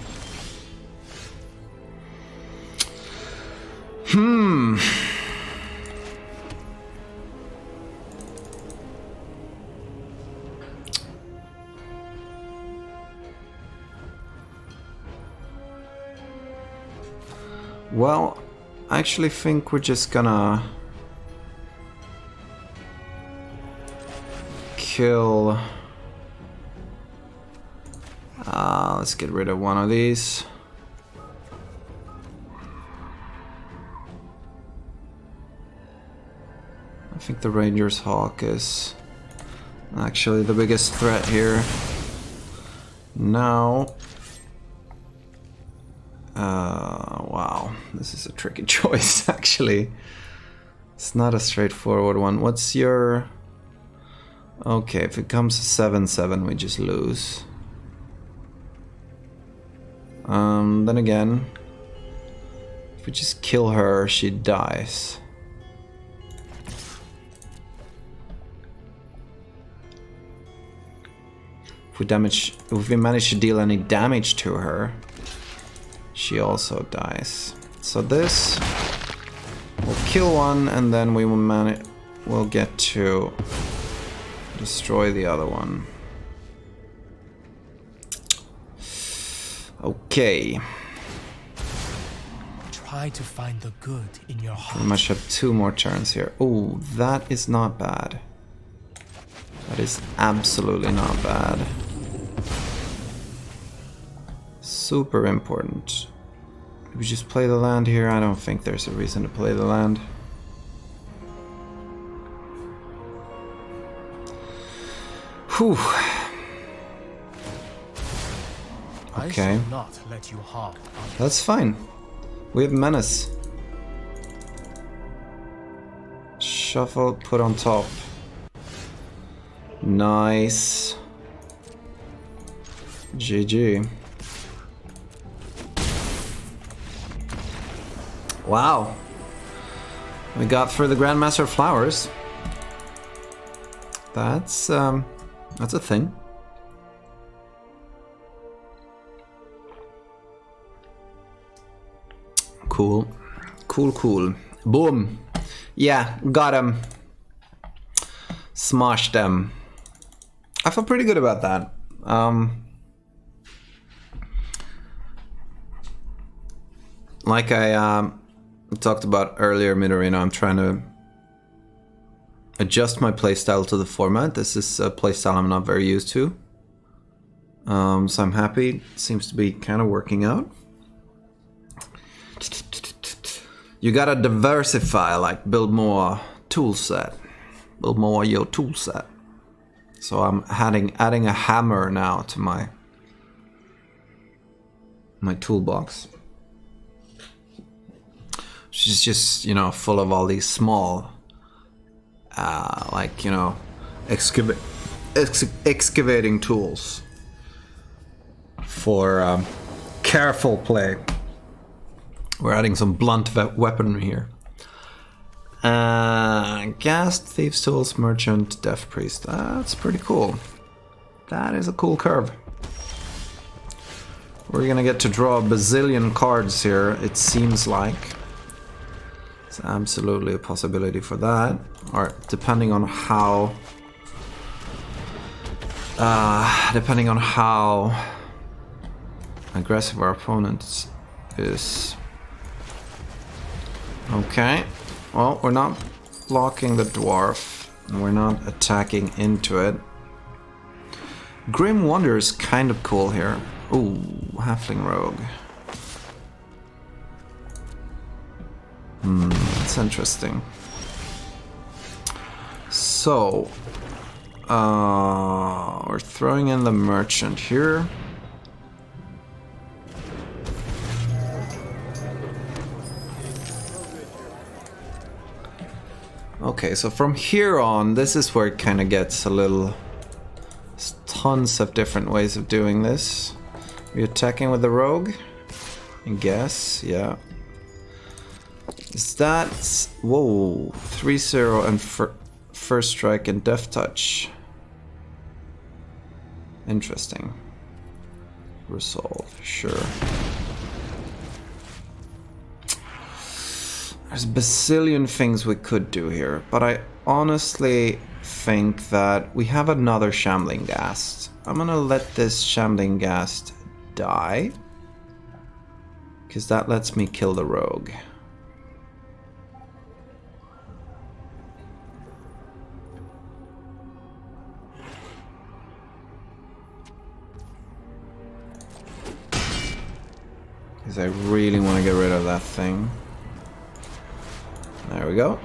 Speaker 1: Well, I actually think we're just gonna kill. Let's get rid of one of these. I think the Ranger's Hawk is actually the biggest threat here. Now, wow, this is a tricky choice actually. It's not a straightforward one. What's your... Okay, if it comes to 7/7, we just lose. Then again, if we just kill her, she dies. If we manage to deal any damage to her, she also dies. So this will kill one, and then we will get to destroy the other one. Okay.
Speaker 2: Try to find the good in your heart.
Speaker 1: We must have 2 more turns here. Oh, that is not bad. That is absolutely not bad. super important. We just play the land here. I don't think there's a reason to play the land. Whew.
Speaker 2: I
Speaker 1: Okay.
Speaker 2: shall not let you harm others.
Speaker 1: That's fine. We have menace. Shuffle, put on top. Nice. GG. Wow. We got for the Grandmaster Flowers. That's a thing. Cool. Cool. Boom. Yeah, got him. Smashed them. I feel pretty good about that. Like I talked about earlier, Midorino, I'm trying to adjust my playstyle to the format. This is a playstyle I'm not very used to. So I'm happy. Seems to be kind of working out. You gotta diversify, like build more tool set. Build more your tool set. So I'm adding a hammer now to my toolbox. Which is just, you know, full of all these small like, you know, excavating tools for careful play. We're adding some blunt weaponry here. Ghast, Thieves' Tools, Merchant, Death Priest. That's pretty cool. That is a cool curve. We're gonna get to draw a bazillion cards here, it seems like. It's absolutely a possibility for that. Or depending on how... aggressive our opponent is. Okay. Well, we're not blocking the dwarf. And we're not attacking into it. Grim Wanderer is kind of cool here. Ooh, Halfling Rogue. That's interesting. So, we're throwing in the Merchant here. Okay, so from here on, this is where it kind of gets a little... There's tons of different ways of doing this. We're attacking with the rogue? I guess, yeah. Is that... Whoa, 3-0 and first strike and death touch. Interesting. Resolve, sure. There's a bazillion things we could do here, but I honestly think that we have another Shambling Ghast. I'm gonna let this Shambling Ghast die, because that lets me kill the rogue. Because I really want to get rid of that thing. There we go.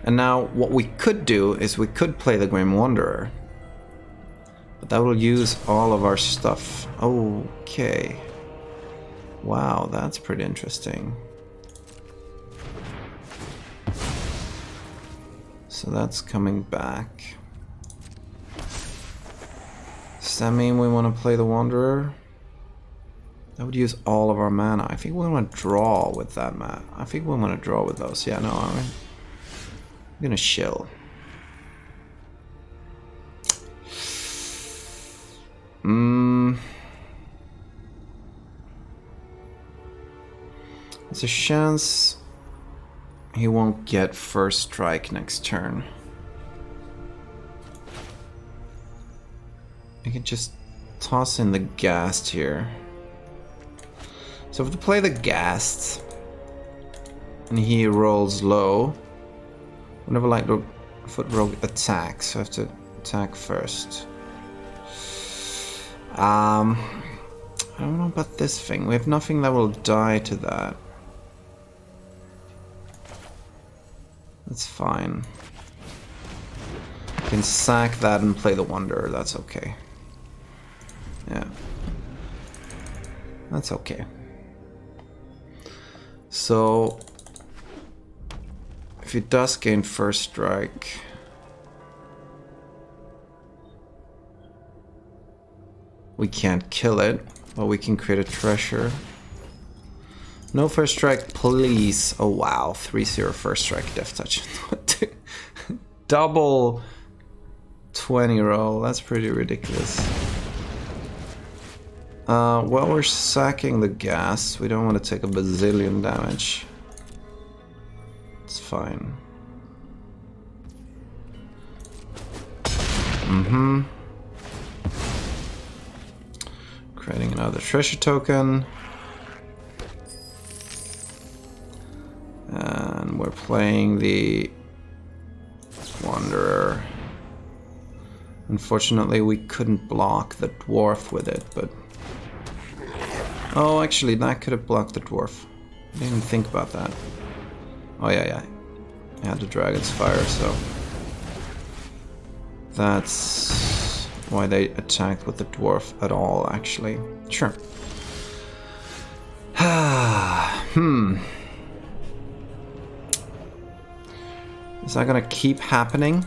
Speaker 1: And now what we could do is we could play the Grim Wanderer. But that will use all of our stuff. Okay. Wow, that's pretty interesting. So that's coming back. Does that mean we want to play the Wanderer? That would use all of our mana. I think we want to draw with that mana. I think we want to draw with those. Yeah, no, I'm gonna shill. There's a chance he won't get first strike next turn. I can just toss in the Ghast here. So if we play the Ghast and he rolls low, whenever like the foot rogue attacks, so I have to attack first. I I don't know about this thing. We have nothing that will die to that. That's fine. We can sack that and play the Wanderer. That's okay. Yeah. That's okay. So, if he does gain first strike, we can't kill it, but we can create a treasure. No first strike, please. Oh wow, 3-0 first strike, death touch. Double 20 roll, that's pretty ridiculous. Well, we're sacking the gas. We don't want to take a bazillion damage. It's fine. Creating another treasure token. And we're playing the Wanderer. Unfortunately, we couldn't block the dwarf with it, but... Oh, actually, that could have blocked the dwarf. I didn't even think about that. Oh, yeah. I had the Dragon's Fire, so... That's why they attacked with the dwarf at all, actually. Sure. Is that gonna keep happening?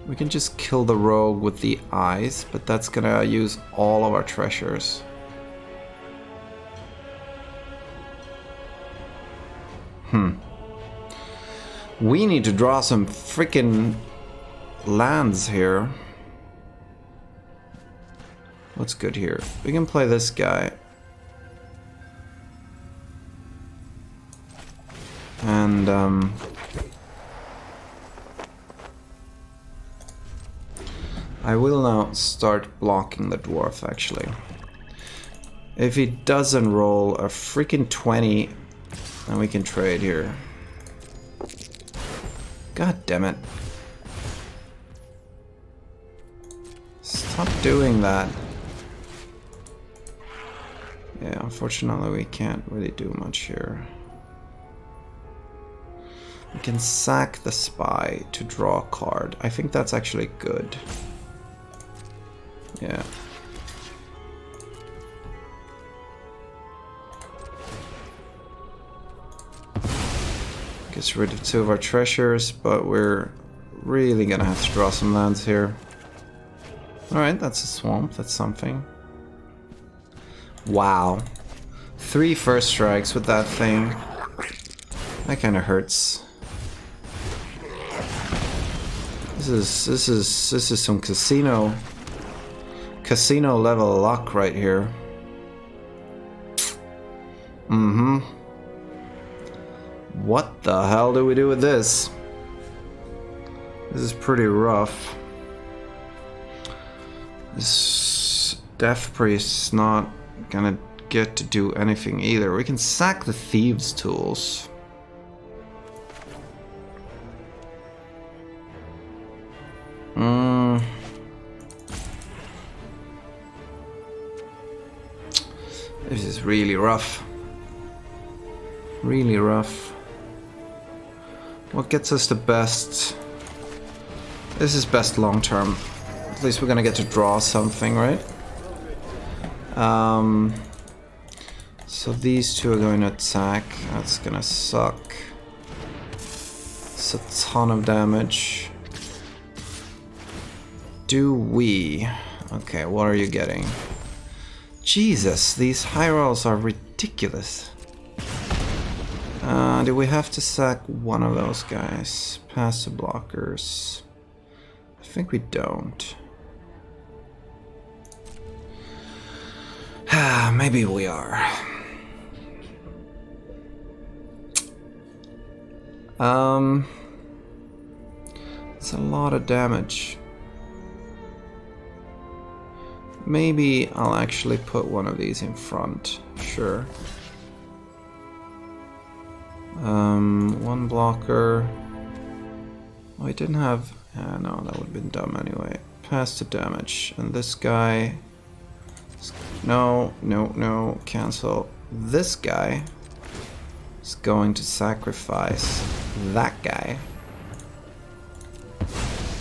Speaker 1: We can just kill the rogue with the eyes, but that's gonna use all of our treasures. We need to draw some freaking lands here. What's good here? We can play this guy. And, I will now start blocking the dwarf, actually. If he doesn't roll a freaking 20, then we can trade here. God damn it. Stop doing that. Yeah, unfortunately we can't really do much here. We can sack the spy to draw a card. I think that's actually good. Yeah. Gets rid of 2 of our treasures, but we're really gonna have to draw some lands here. Alright, that's a swamp, that's something. Wow. 3 first strikes with that thing. That kinda hurts. This is some casino level luck right here. What the hell do we do with this? This is pretty rough. This Death Priest's not gonna get to do anything either. We can sack the Thieves' Tools. This is really rough. Really rough. What gets us the best? This is best long term. At least we're gonna get to draw something, right? So these 2 are going to attack. That's gonna suck. It's a ton of damage. Do we? Okay, what are you getting? Jesus, these high rolls are ridiculous. Do we have to sack one of those guys? Passive blockers. I think we don't. Maybe we are. It's a lot of damage. Maybe I'll actually put one of these in front. Sure. One blocker. Oh, I didn't have... no, that would have been dumb anyway. Pass to damage. And this guy... No, no, no. Cancel. This guy is going to sacrifice that guy.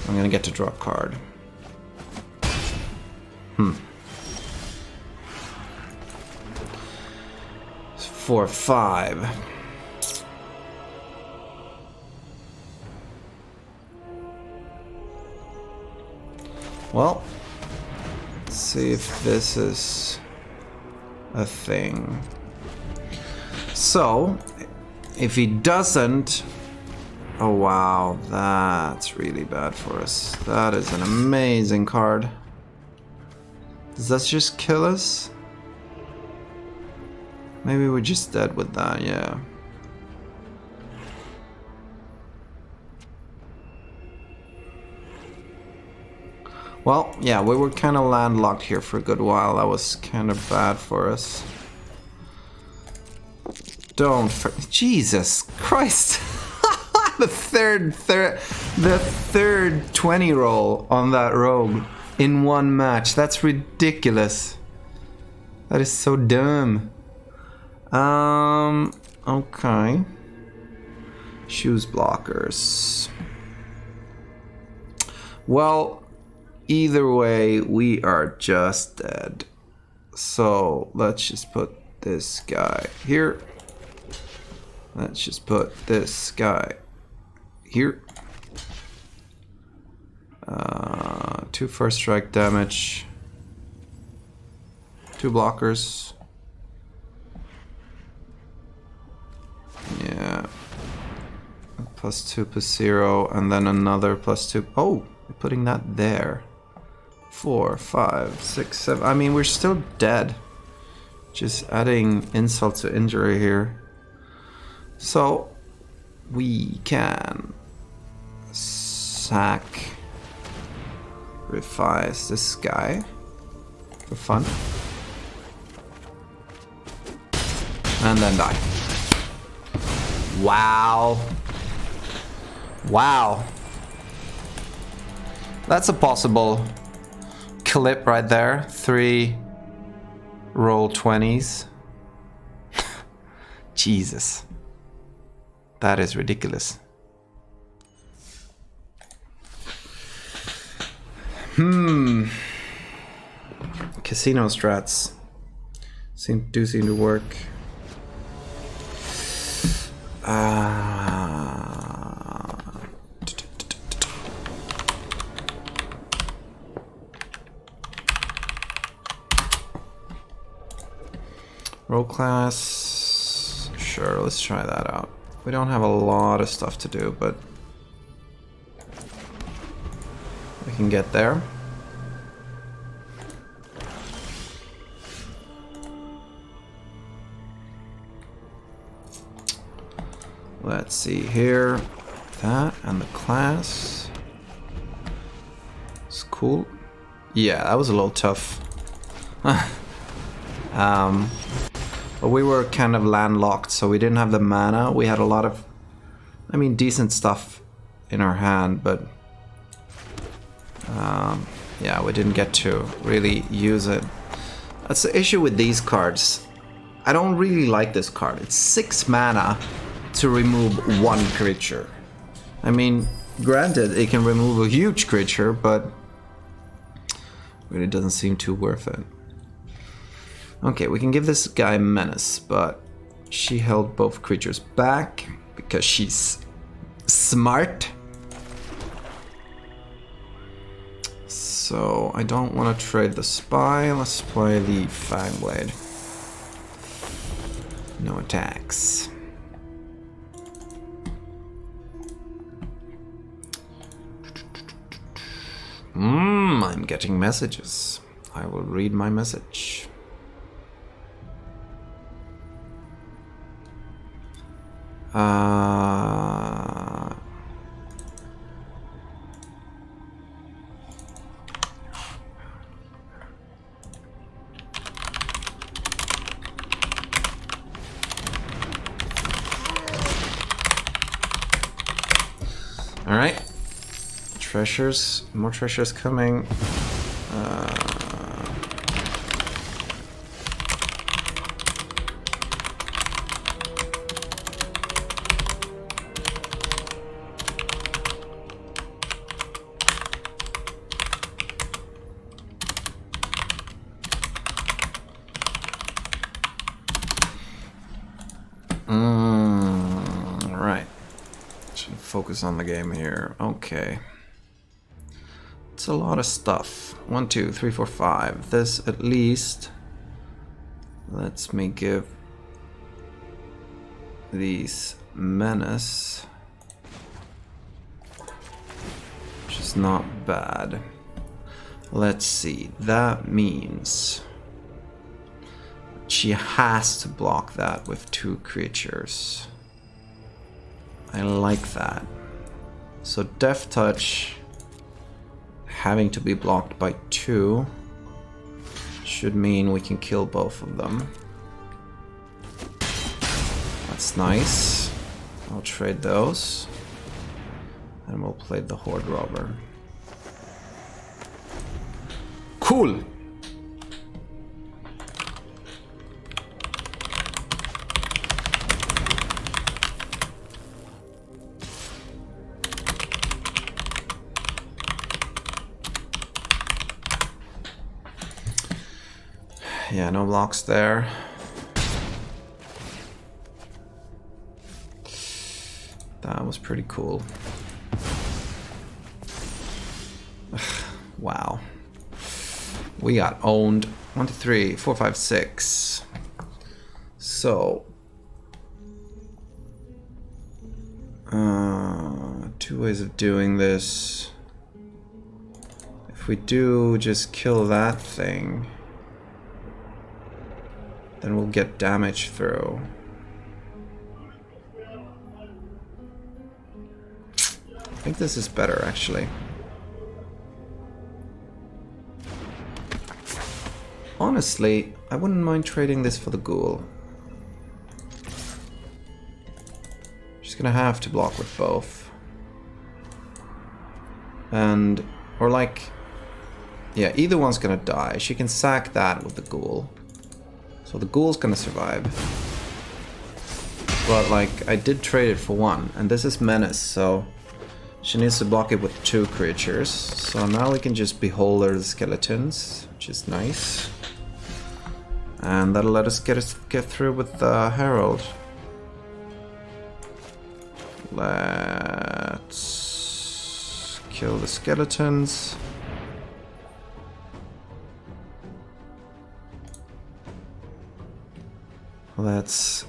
Speaker 1: I'm gonna get to draw a card. 4, 5. Well, let's see if this is a thing. So, if he doesn't... Oh wow, that's really bad for us. That is an amazing card. Does that just kill us? Maybe we're just dead with that, yeah. Well, yeah, we were kind of landlocked here for a good while. That was kind of bad for us. Jesus Christ! the third 20 roll on that rogue in one match. That's ridiculous. That is so dumb. Okay. Shoes blockers. Well, either way, we are just dead. So let's just put this guy here. Let's just put this guy here. 2 first strike damage. 2 blockers. Yeah. +2, +0, and then another +2. Oh, we're putting that there. 4, 5, 6, 7. I mean, we're still dead. Just adding insult to injury here. So, we can sacrifice this guy for fun. And then die. Wow. Wow. That's a possible clip right there. 3 roll 20s. Jesus. That is ridiculous. Casino strats seem to work. Roll class. Sure, let's try that out. We don't have a lot of stuff to do, but we can get there. Let's see here. That and the class. It's cool. Yeah, that was a little tough. But we were kind of landlocked, so we didn't have the mana. We had a lot of, I mean, decent stuff in our hand, but yeah, we didn't get to really use it. That's the issue with these cards. I don't really like this card. It's 6 mana to remove 1 creature. I mean, granted, it can remove a huge creature, but really doesn't seem too worth it. Okay, we can give this guy Menace, but she held both creatures back because she's smart. So I don't want to trade the Spy. Let's play the Fangblade. No attacks. I'm getting messages. I will read my message. All right. treasures. More treasures coming. Right. Should focus on the game here. Okay. It's a lot of stuff. 1, 2, 3, 4, 5. This at least lets me give these menace, which is not bad. Let's see. That means she has to block that with 2 creatures. I like that. So Death Touch having to be blocked by 2 should mean we can kill both of them. That's nice. I'll trade those. And we'll play the Horde Robber. Cool! Yeah, no blocks there. That was pretty cool. Wow. We got owned. 1, 2, 3, 4, 5, 6. So 2 ways of doing this. If we do just kill that thing, then we'll get damage through. I think this is better, actually. Honestly, I wouldn't mind trading this for the ghoul. She's gonna have to block with both. And, or like, yeah, either one's gonna die. She can sack that with the ghoul. So the ghoul's gonna survive. But like, I did trade it for 1, and this is menace, so she needs to block it with 2 creatures. So now we can just beholder the skeletons, which is nice. And that'll let us get through with the Herald. Let's kill the skeletons. Let's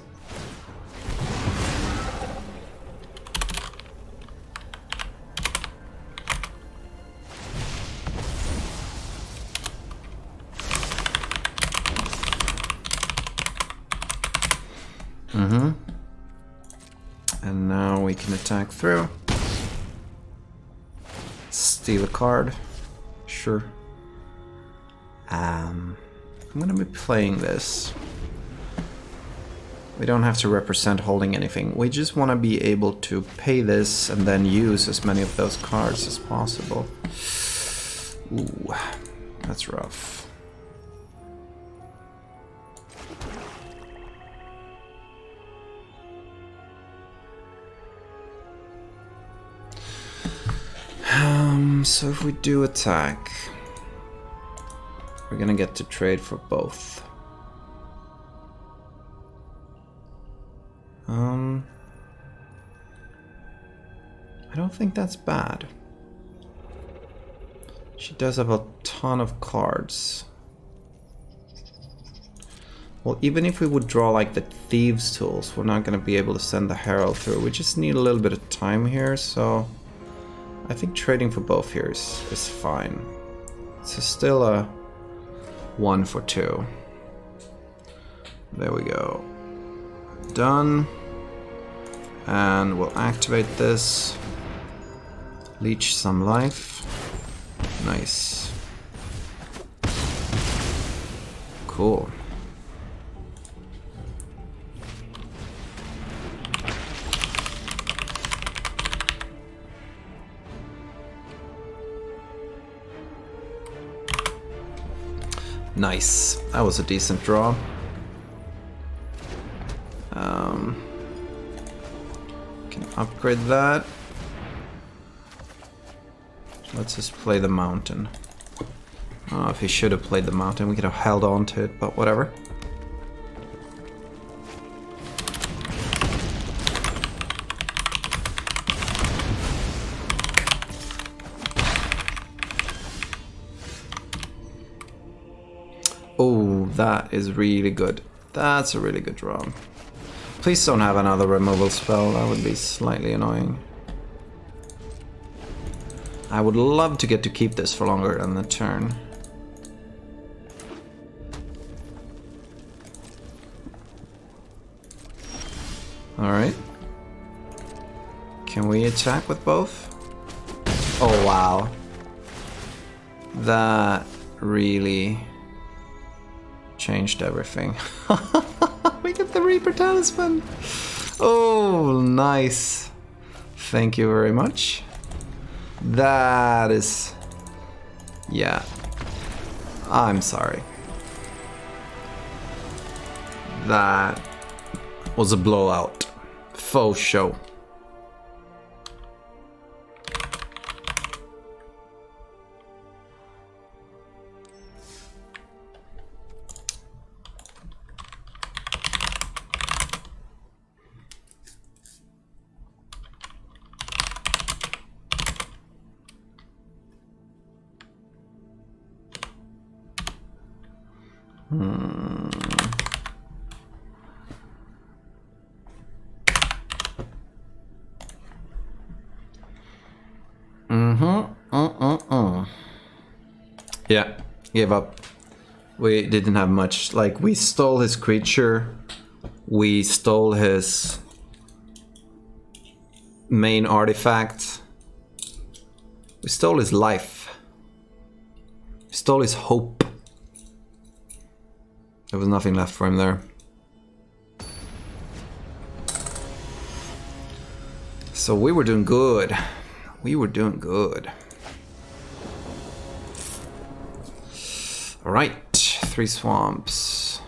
Speaker 1: and now we can attack through. Steal a card. Sure. I'm gonna be playing this. We don't have to represent holding anything. We just want to be able to pay this and then use as many of those cards as possible. Ooh, that's rough. So if we do attack, we're gonna get to trade for both. I don't think that's bad. She does have a ton of cards. Well, even if we would draw like the Thieves' Tools, we're not going to be able to send the Herald through. We just need a little bit of time here, so I think trading for both here is fine. It's still a 1 for 2. There we go. Done. And we'll activate this. Leech some life. Nice. Cool. Nice. That was a decent draw. Can upgrade that. Let's just play the mountain. I don't know if he should have played the mountain. We could have held on to it, but whatever. Oh, that is really good. That's a really good draw. Please don't have another removal spell. That would be slightly annoying. I would love to get to keep this for longer than the turn. Alright. Can we attack with both? Oh wow. That really changed everything. We get the Reaper Talisman! Oh, nice. Thank you very much. That is... yeah. I'm sorry. That was a blowout. Faux show. Yeah, gave up. We didn't have much. Like, we stole his creature. We stole his main artifact. We stole his life. We stole his hope. There was nothing left for him there. So we were doing good. We were doing good. Alright, 3 swamps.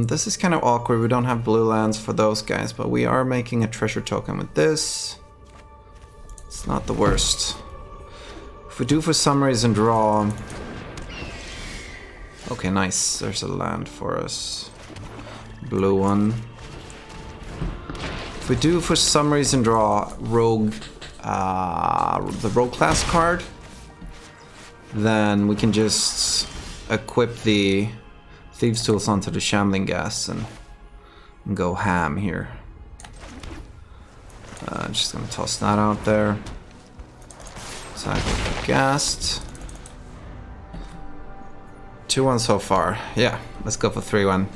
Speaker 1: This is kind of awkward. We don't have blue lands for those guys, but we are making a treasure token with this. It's not the worst. If we do for some reason draw... okay, nice. There's a land for us. Blue one. If we do for some reason draw rogue, the rogue class card, then we can just equip the Thieves' Tools onto the Shambling Ghast and go ham here. Just gonna toss that out there. Attack with the Ghast. 2-1 so far. Yeah, let's go for 3-1.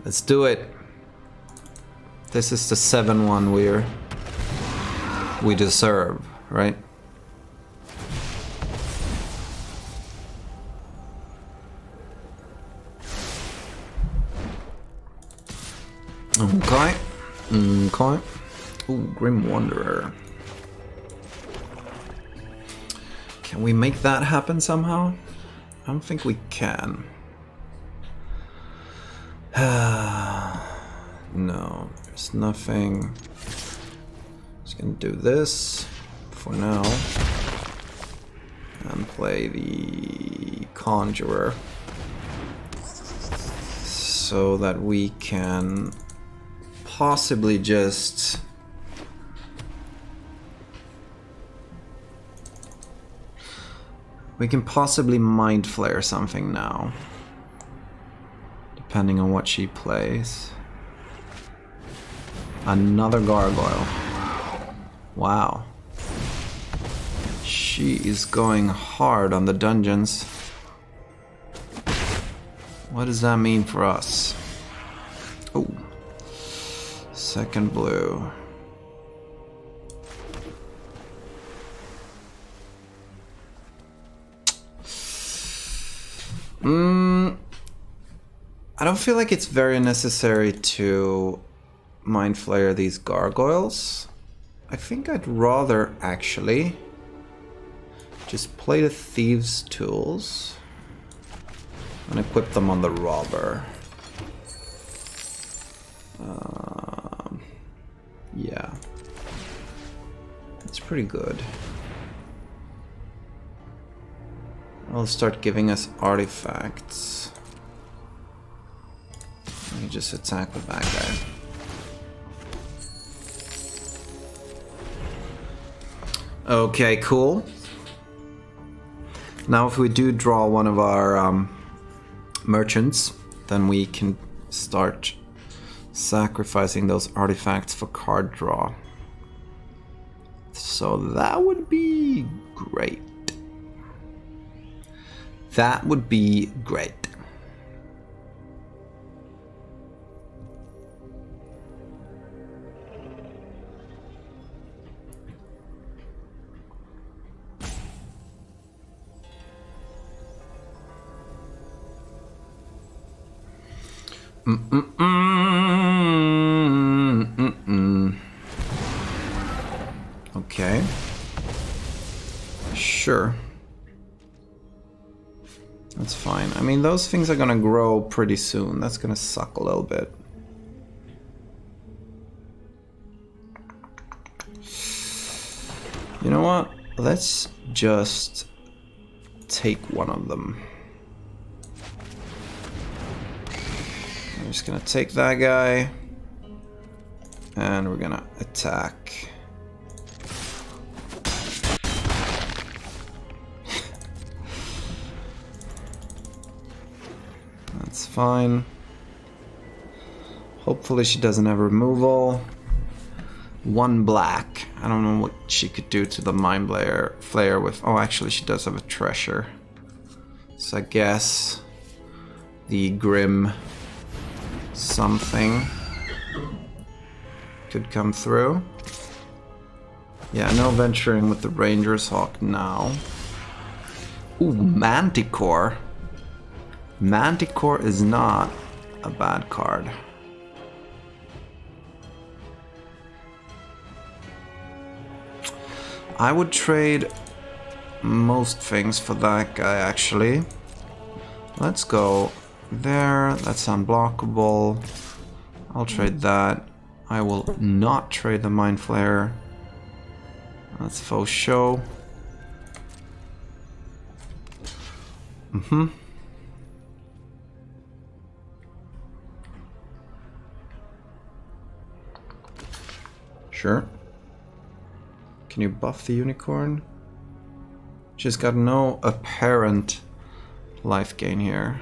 Speaker 1: Let's do it. This is the 7-1 we deserve, right? Okay. Okay. Ooh, Grim Wanderer. Can we make that happen somehow? I don't think we can. No, there's nothing. Just gonna do this for now. And play the Conjurer. So that we can possibly just... we can possibly Mind Flare something now. Depending on what she plays. Another Gargoyle. Wow. She is going hard on the dungeons. What does that mean for us? Oh. Second blue. I don't feel like it's very necessary to Mind Flayer these gargoyles. I think I'd rather actually Just play the Thieves' Tools and equip them on the Robber. Yeah. It's pretty good. It'll start giving us artifacts. Let me just attack with that guy. Okay, cool. Now if we do draw one of our merchants, then we can start sacrificing those artifacts for card draw. So that would be great. That would be great. Okay. Sure. That's fine. I mean, those things are gonna grow pretty soon. That's gonna suck a little bit. You know what? Let's just take one of them. I'm just gonna take that guy. And we're gonna attack. That's fine. Hopefully she doesn't have removal. One black. I don't know what she could do to the Mind Flayer with... Oh, actually she does have a treasure. So I guess the Grim something could come through. Yeah, no venturing with the Ranger's Hawk now. Ooh, Manticore. Manticore is not a bad card. I would trade most things for that guy, actually. Let's go there. That's unblockable. I'll trade that. I will not trade the Mind Flayer. That's faux show. Sure. Can you buff the unicorn? She's got no apparent life gain here.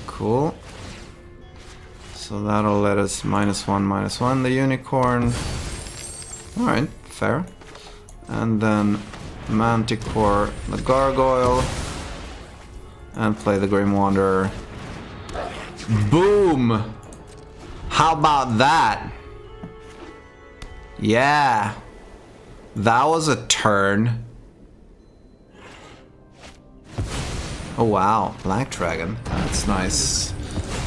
Speaker 1: Cool. So that'll let us -1/-1 the unicorn. Alright, fair. And then Manticore the gargoyle. And play the Grim Wanderer. Boom! How about that? Yeah. That was a turn. Oh wow, Black Dragon. That's nice.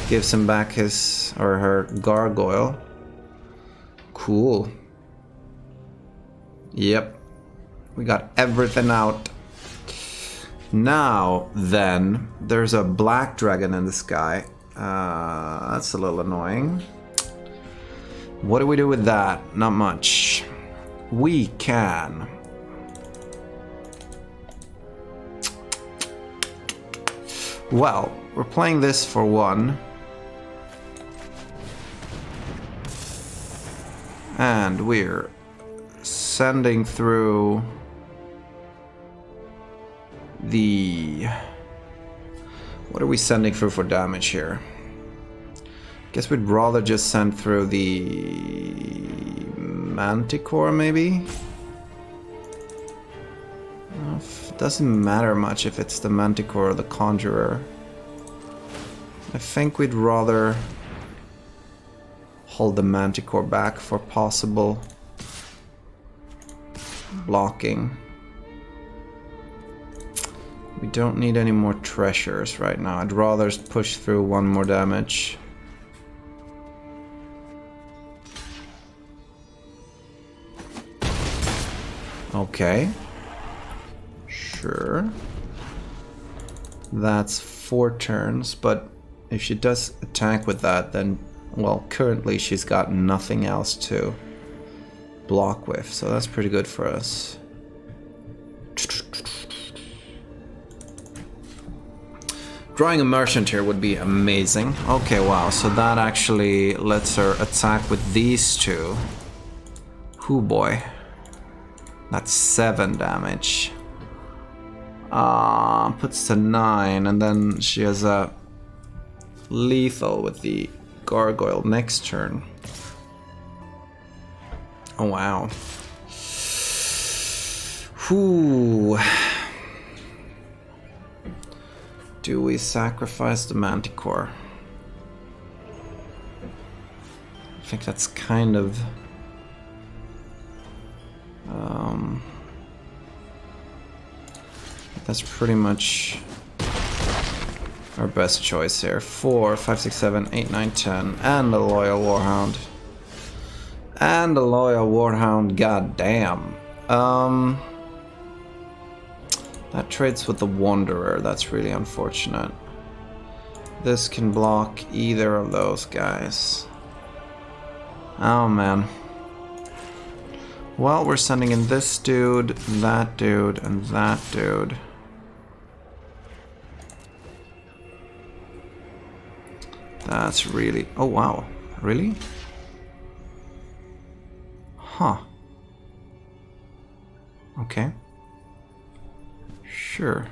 Speaker 1: Gives him back his or her gargoyle. Cool. Yep. We got everything out. Now then, there's a Black Dragon in the sky. That's a little annoying. What do we do with that? Not much. We can... Well, we're playing this for one. And we're sending through the... What are we sending through for damage here? Guess we'd rather just send through the Manticore, maybe? It doesn't matter much if it's the Manticore or the Conjurer. I think we'd rather hold the Manticore back for possible blocking. We don't need any more treasures right now. I'd rather push through one more damage. Okay. Sure. That's 4 turns, but if she does attack with that, then, well, currently she's got nothing else to block with, so that's pretty good for us. Drawing a merchant here would be amazing. Okay, wow, so that actually lets her attack with these two. Hoo boy. That's 7 damage. Puts to 9, and then she has a lethal with the gargoyle next turn. Oh wow. Whoo. Do we sacrifice the Manticore? I think that's kind of that's pretty much our best choice here. 4, 5, 6, 7, 8, 9, 10, and a Loyal Warhound. And a Loyal Warhound, goddamn. That trades with the Wanderer, that's really unfortunate. This can block either of those guys. Oh man. Well, we're sending in this dude, that dude, and that dude. That's really... Oh wow, really? Huh. Okay. Sure.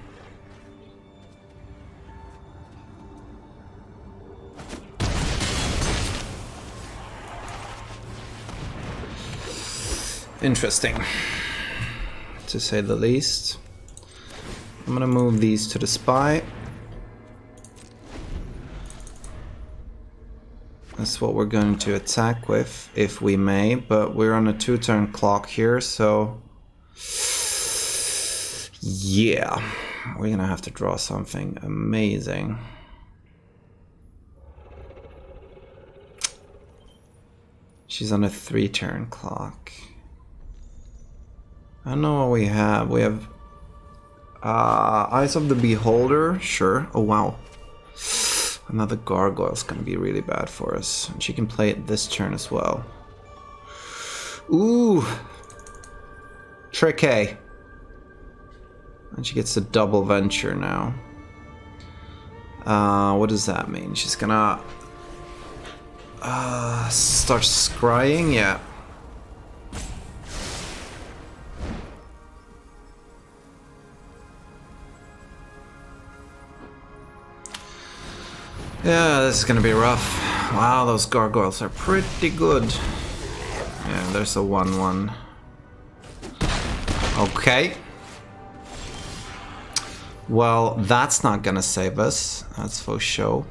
Speaker 1: Interesting, to say the least. I'm gonna move these to the spy. That's what we're going to attack with, if we may, but we're on a 2-turn clock here, so... yeah, we're gonna have to draw something amazing. She's on a 3-turn clock. I don't know what we have. We have Eyes of the Beholder, sure. Oh wow. Another gargoyle's gonna be really bad for us. And she can play it this turn as well. Ooh! Tricky. And she gets a double venture now. What does that mean? She's gonna start scrying? Yeah. Yeah, this is gonna be rough. Wow, those gargoyles are pretty good. Yeah, there's a 1/1. Okay. Well, that's not gonna save us. That's for sure.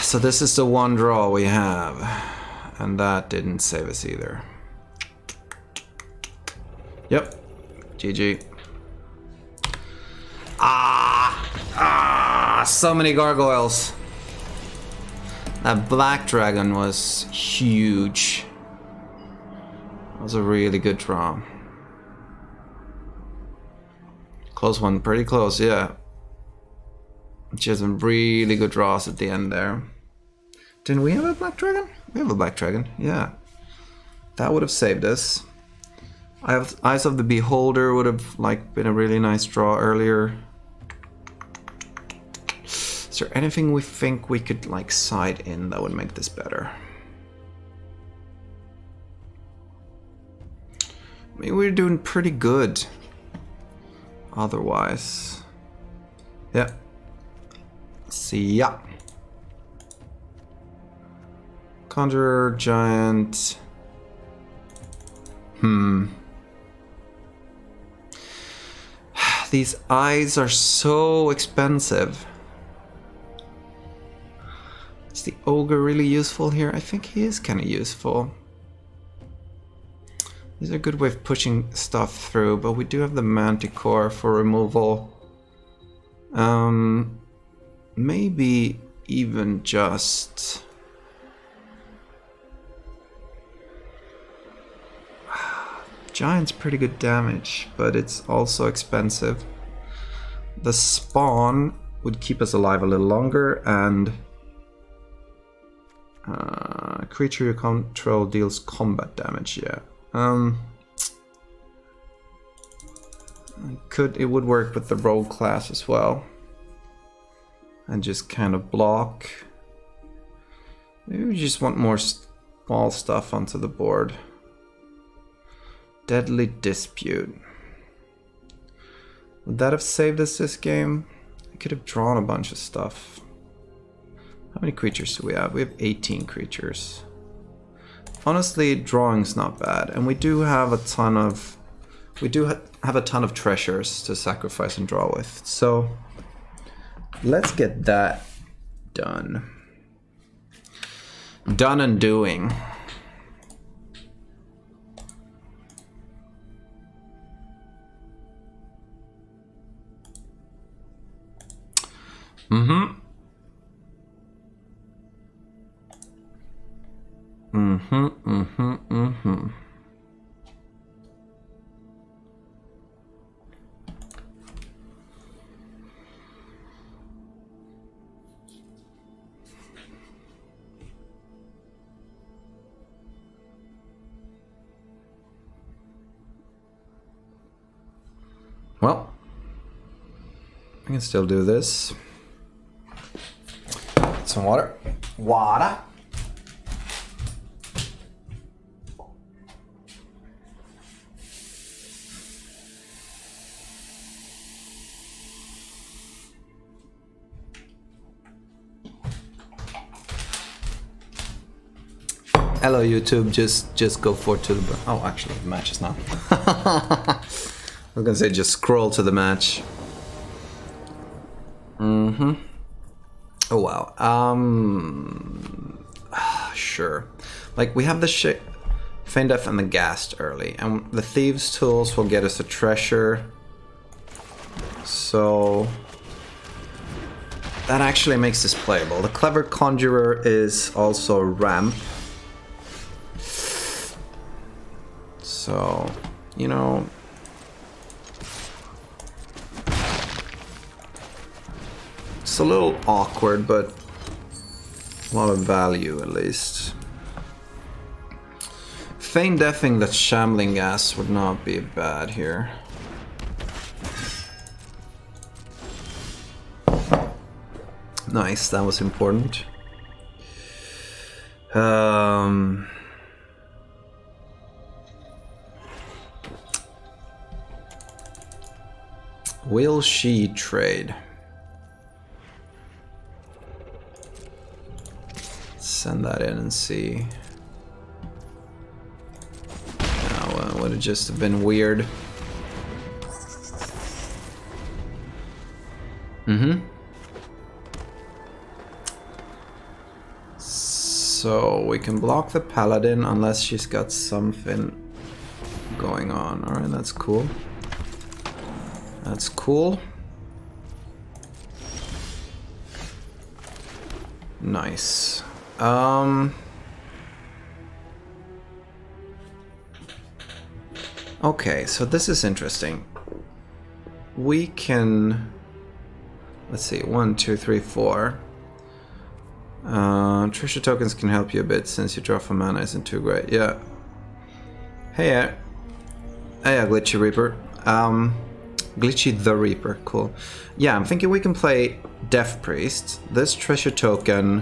Speaker 1: So this is the one draw we have. And that didn't save us either. Yep. GG. So many gargoyles. That black dragon was huge. That was a really good draw. Close one, pretty close, yeah. She has some really good draws at the end there. Didn't we have a black dragon? We have a black dragon, yeah. That would have saved us. Eyes of the Beholder would have been a really nice draw earlier. Is there anything we think we could side in that would make this better? I mean, we're doing pretty good. Otherwise. Yeah. See ya. Conjurer, Giant. These eyes are so expensive. Is the Ogre really useful here? I think he is kind of useful. These are a good way of pushing stuff through, but we do have the Manticore for removal. Maybe even just... Giant's pretty good damage, but it's also expensive. The spawn would keep us alive a little longer, and creature you control deals combat damage. Yeah. It would work with the rogue class as well, and just kind of block. Maybe we just want more small stuff onto the board. Deadly Dispute. Would that have saved us this game? I could have drawn a bunch of stuff. How many creatures do we have? We have 18 creatures. Honestly, drawing's not bad, and we do have a ton of treasures to sacrifice and draw with. So let's get that done. Done and doing. Well, I can still do this. Some water. Water. Hello YouTube, just go forward to the... Oh, actually the match is not. I was gonna say just scroll to the match. Oh wow. Sure. Like we have the Feign Death and the Ghast early, and the Thieves' Tools will get us a treasure. So that actually makes this playable. The Clever Conjurer is also a ramp. So, you know, it's a little awkward, but a lot of value at least. Feign Deathing that Shambling Ghast would not be bad here. Nice, that was important. Will she trade? Send that in and see. Oh, it would have just have been weird. So we can block the Paladin unless she's got something going on. Alright, that's cool. That's cool. Nice. Okay, so this is interesting. We can... Let's see, 1, 2, 3, 4. Treasure tokens can help you a bit since your draw for mana isn't too great. Yeah. Hey, Glitchy Reaper. Glitchy the Reaper, cool. Yeah, I'm thinking we can play Death Priest. This treasure token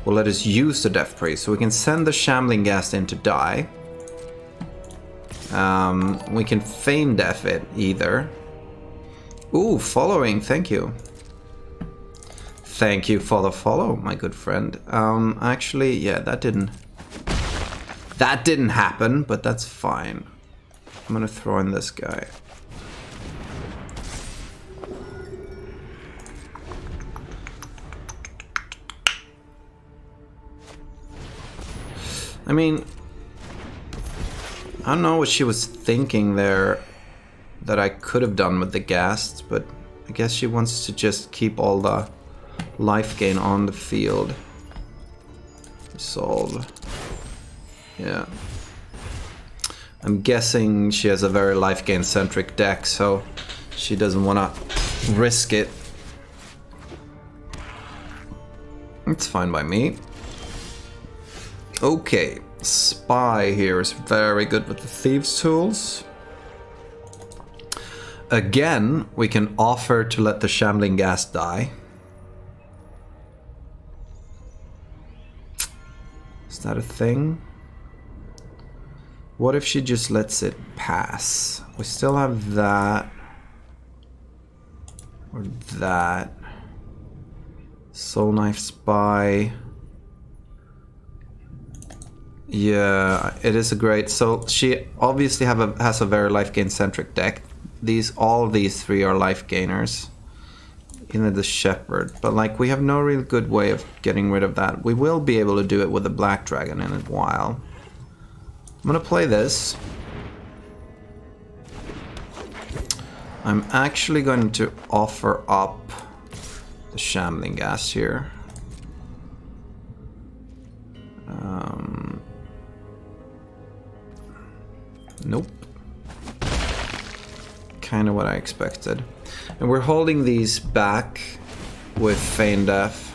Speaker 1: will let us use the Death Priest, so we can send the Shambling Ghast in to die. We can Feign Death it either. Ooh, following, thank you. Thank you for the follow, my good friend. Actually, yeah, that didn't happen, but that's fine. I'm gonna throw in this guy. I mean, I don't know what she was thinking there that I could have done with the Ghast, but I guess she wants to just keep all the life gain on the field. Solve. Yeah. I'm guessing she has a very life gain centric deck, so she doesn't want to risk it. It's fine by me. Okay, Spy here is very good with the Thieves' Tools. Again, we can offer to let the Shambling Ghast die. Is that a thing? What if she just lets it pass? We still have that. Or that. Soul Knife Spy. Yeah, it is a great... So she obviously has a very life gain centric deck. All of these three are life gainers. Even the Shepherd. But like, we have no real good way of getting rid of that. We will be able to do it with the Black Dragon in a while. I'm gonna play this. I'm actually going to offer up the Shambling Ghast here. Nope. Kind of what I expected. And we're holding these back with Feign Death.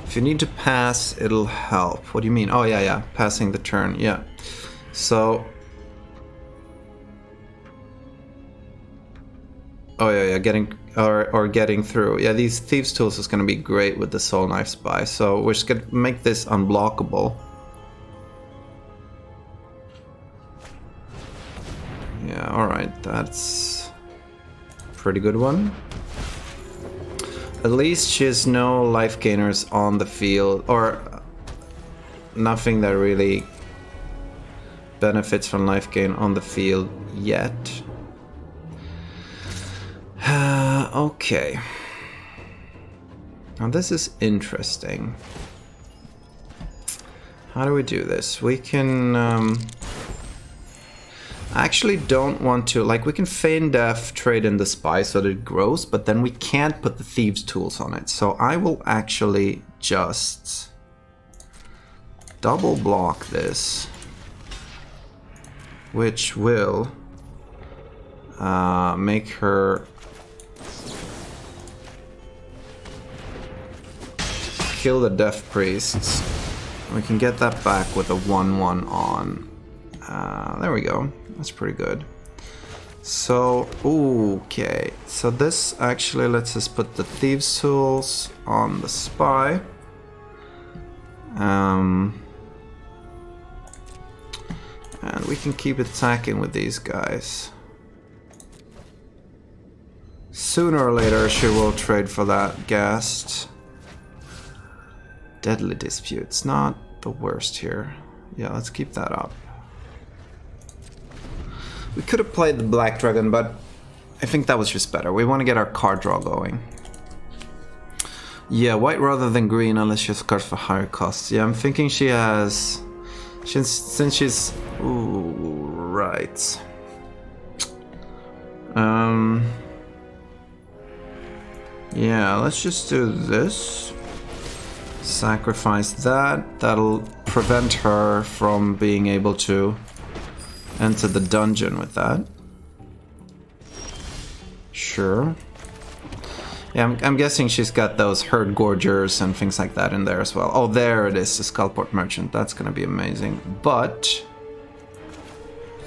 Speaker 1: If you need to pass, it'll help. What do you mean? Oh, yeah. Passing the turn, yeah. So... Oh, yeah, getting... Or getting through. Yeah, these Thieves' Tools is going to be great with the Soul Knife Spy. So we're just going to make this unblockable. Yeah, alright. That's a pretty good one. At least she has no life gainers on the field, or nothing that really benefits from life gain on the field yet. Okay. Now this is interesting. How do we do this? We can... I actually don't want to... Like, we can Feign Death, trade in the Spy so that it grows, but then we can't put the Thieves' Tools on it. So I will actually just... double block this. Which will... make her... kill the Death Priests. We can get that back with a 1/1 on. There we go. That's pretty good. So, okay. So this actually lets us put the Thieves' Tools on the Spy. And we can keep attacking with these guys. Sooner or later she will trade for that Ghast. Deadly Dispute's not the worst here. Yeah, let's keep that up. We could have played the Black Dragon, but I think that was just better. We want to get our card draw going. Yeah, white rather than green unless she has cards for higher costs. Yeah, I'm thinking she has... Since she's... Ooh, right. Yeah, let's just do this. Sacrifice that. That'll prevent her from being able to enter the dungeon with that. Sure. Yeah, I'm guessing she's got those Herd Gorgers and things like that in there as well. Oh, there it is, the Skullport Merchant. That's gonna be amazing. But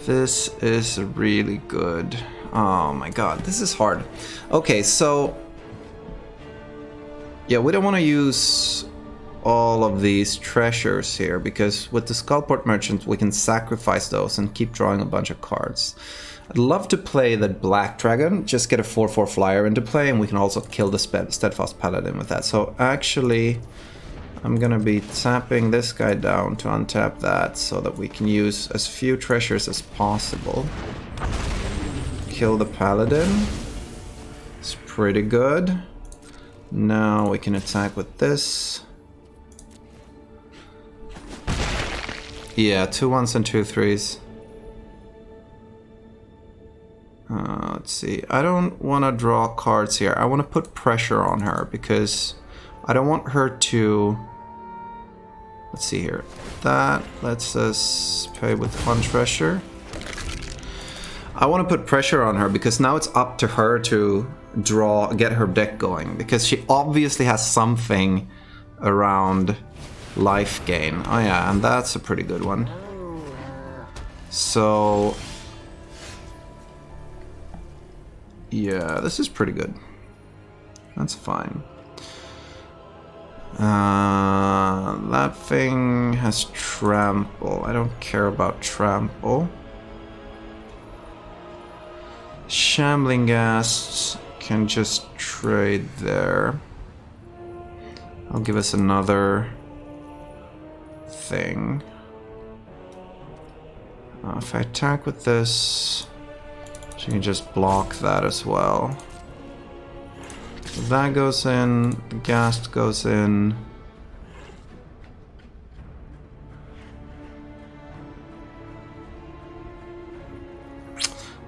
Speaker 1: this is really good. Oh my god, this is hard. Okay, so... yeah, we don't want to use all of these treasures here, because with the Skullport Merchant we can sacrifice those and keep drawing a bunch of cards. I'd love to play the Black Dragon, just get a 4/4 flyer into play, and we can also kill the Steadfast Paladin with that. So actually, I'm gonna be tapping this guy down to untap that, so that we can use as few treasures as possible. Kill the Paladin. It's pretty good. Now we can attack with this. Yeah, 2 1s and 2 3s. Let's see. I don't want to draw cards here. I want to put pressure on her because I don't want her to... Let's see here. That lets us play with punch pressure. I want to put pressure on her because now it's up to her to get her deck going, because she obviously has something around life gain. Oh yeah, and that's a pretty good one. So yeah, this is pretty good. That's fine. That thing has trample. I don't care about trample. Shambling Ghast can just trade there. I'll give us another thing. If I attack with this, she can just block that as well. So that goes in, the Ghast goes in.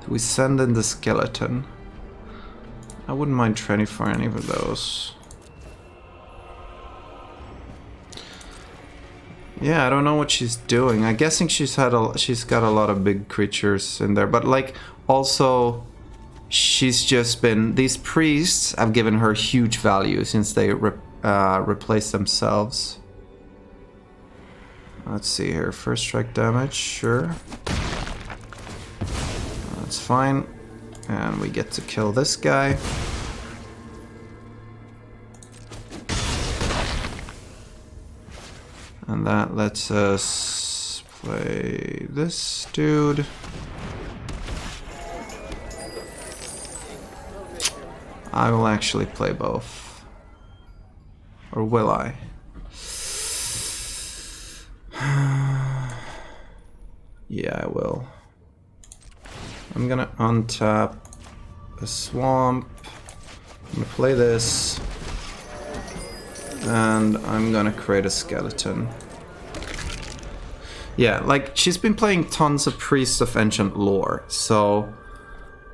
Speaker 1: We send in the skeleton. I wouldn't mind trading for any of those. Yeah, I don't know what she's doing. I'm guessing she's got a lot of big creatures in there, but like also she's just been, these priests have given her huge value since they replaced themselves. Let's see here. First strike damage, sure. That's fine. And we get to kill this guy. And that lets us play this dude. I will actually play both. Or will I? Yeah, I will. I'm gonna untap a swamp. I'm gonna play this. And I'm gonna create a skeleton. Yeah, like, she's been playing tons of Priests of Ancient Lore, so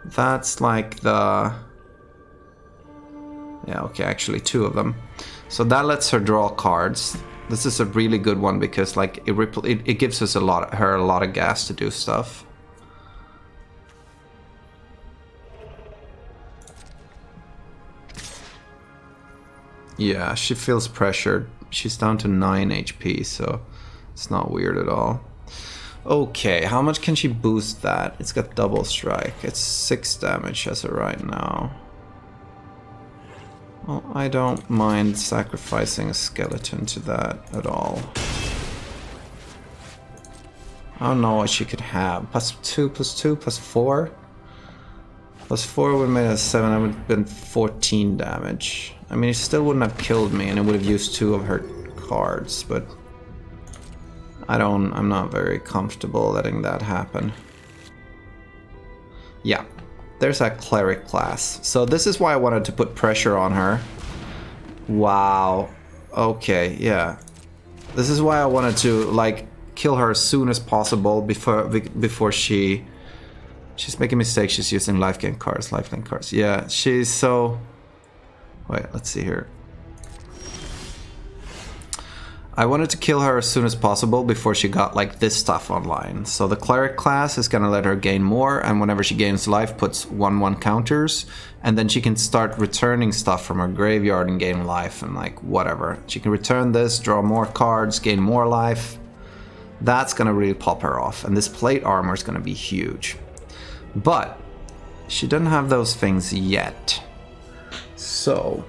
Speaker 1: that's like the... Yeah, okay, actually 2 of them. So that lets her draw cards. This is a really good one because like it gives us her a lot of gas to do stuff. Yeah, she feels pressured. She's down to 9 HP, so it's not weird at all. Okay, how much can she boost that? It's got double strike. It's 6 damage as of right now. Well, I don't mind sacrificing a skeleton to that at all. I don't know what she could have. +2, +2, +4? +4 would have made it 7, that would have been 14 damage. I mean, it still wouldn't have killed me, and it would have used 2 of her cards, but I'm not very comfortable letting that happen. Yeah, there's that cleric class. So this is why I wanted to put pressure on her. Wow. Okay, yeah. This is why I wanted to, like, kill her as soon as possible before she's making mistakes. She's using lifelink cards. Yeah, she's so... Wait, let's see here. I wanted to kill her as soon as possible before she got like this stuff online. So the cleric class is gonna let her gain more, and whenever she gains life, puts 1/1 counters, and then she can start returning stuff from her graveyard and gain life and like whatever. She can return this, draw more cards, gain more life. That's gonna really pop her off, and this plate armor is gonna be huge. But she doesn't have those things yet. So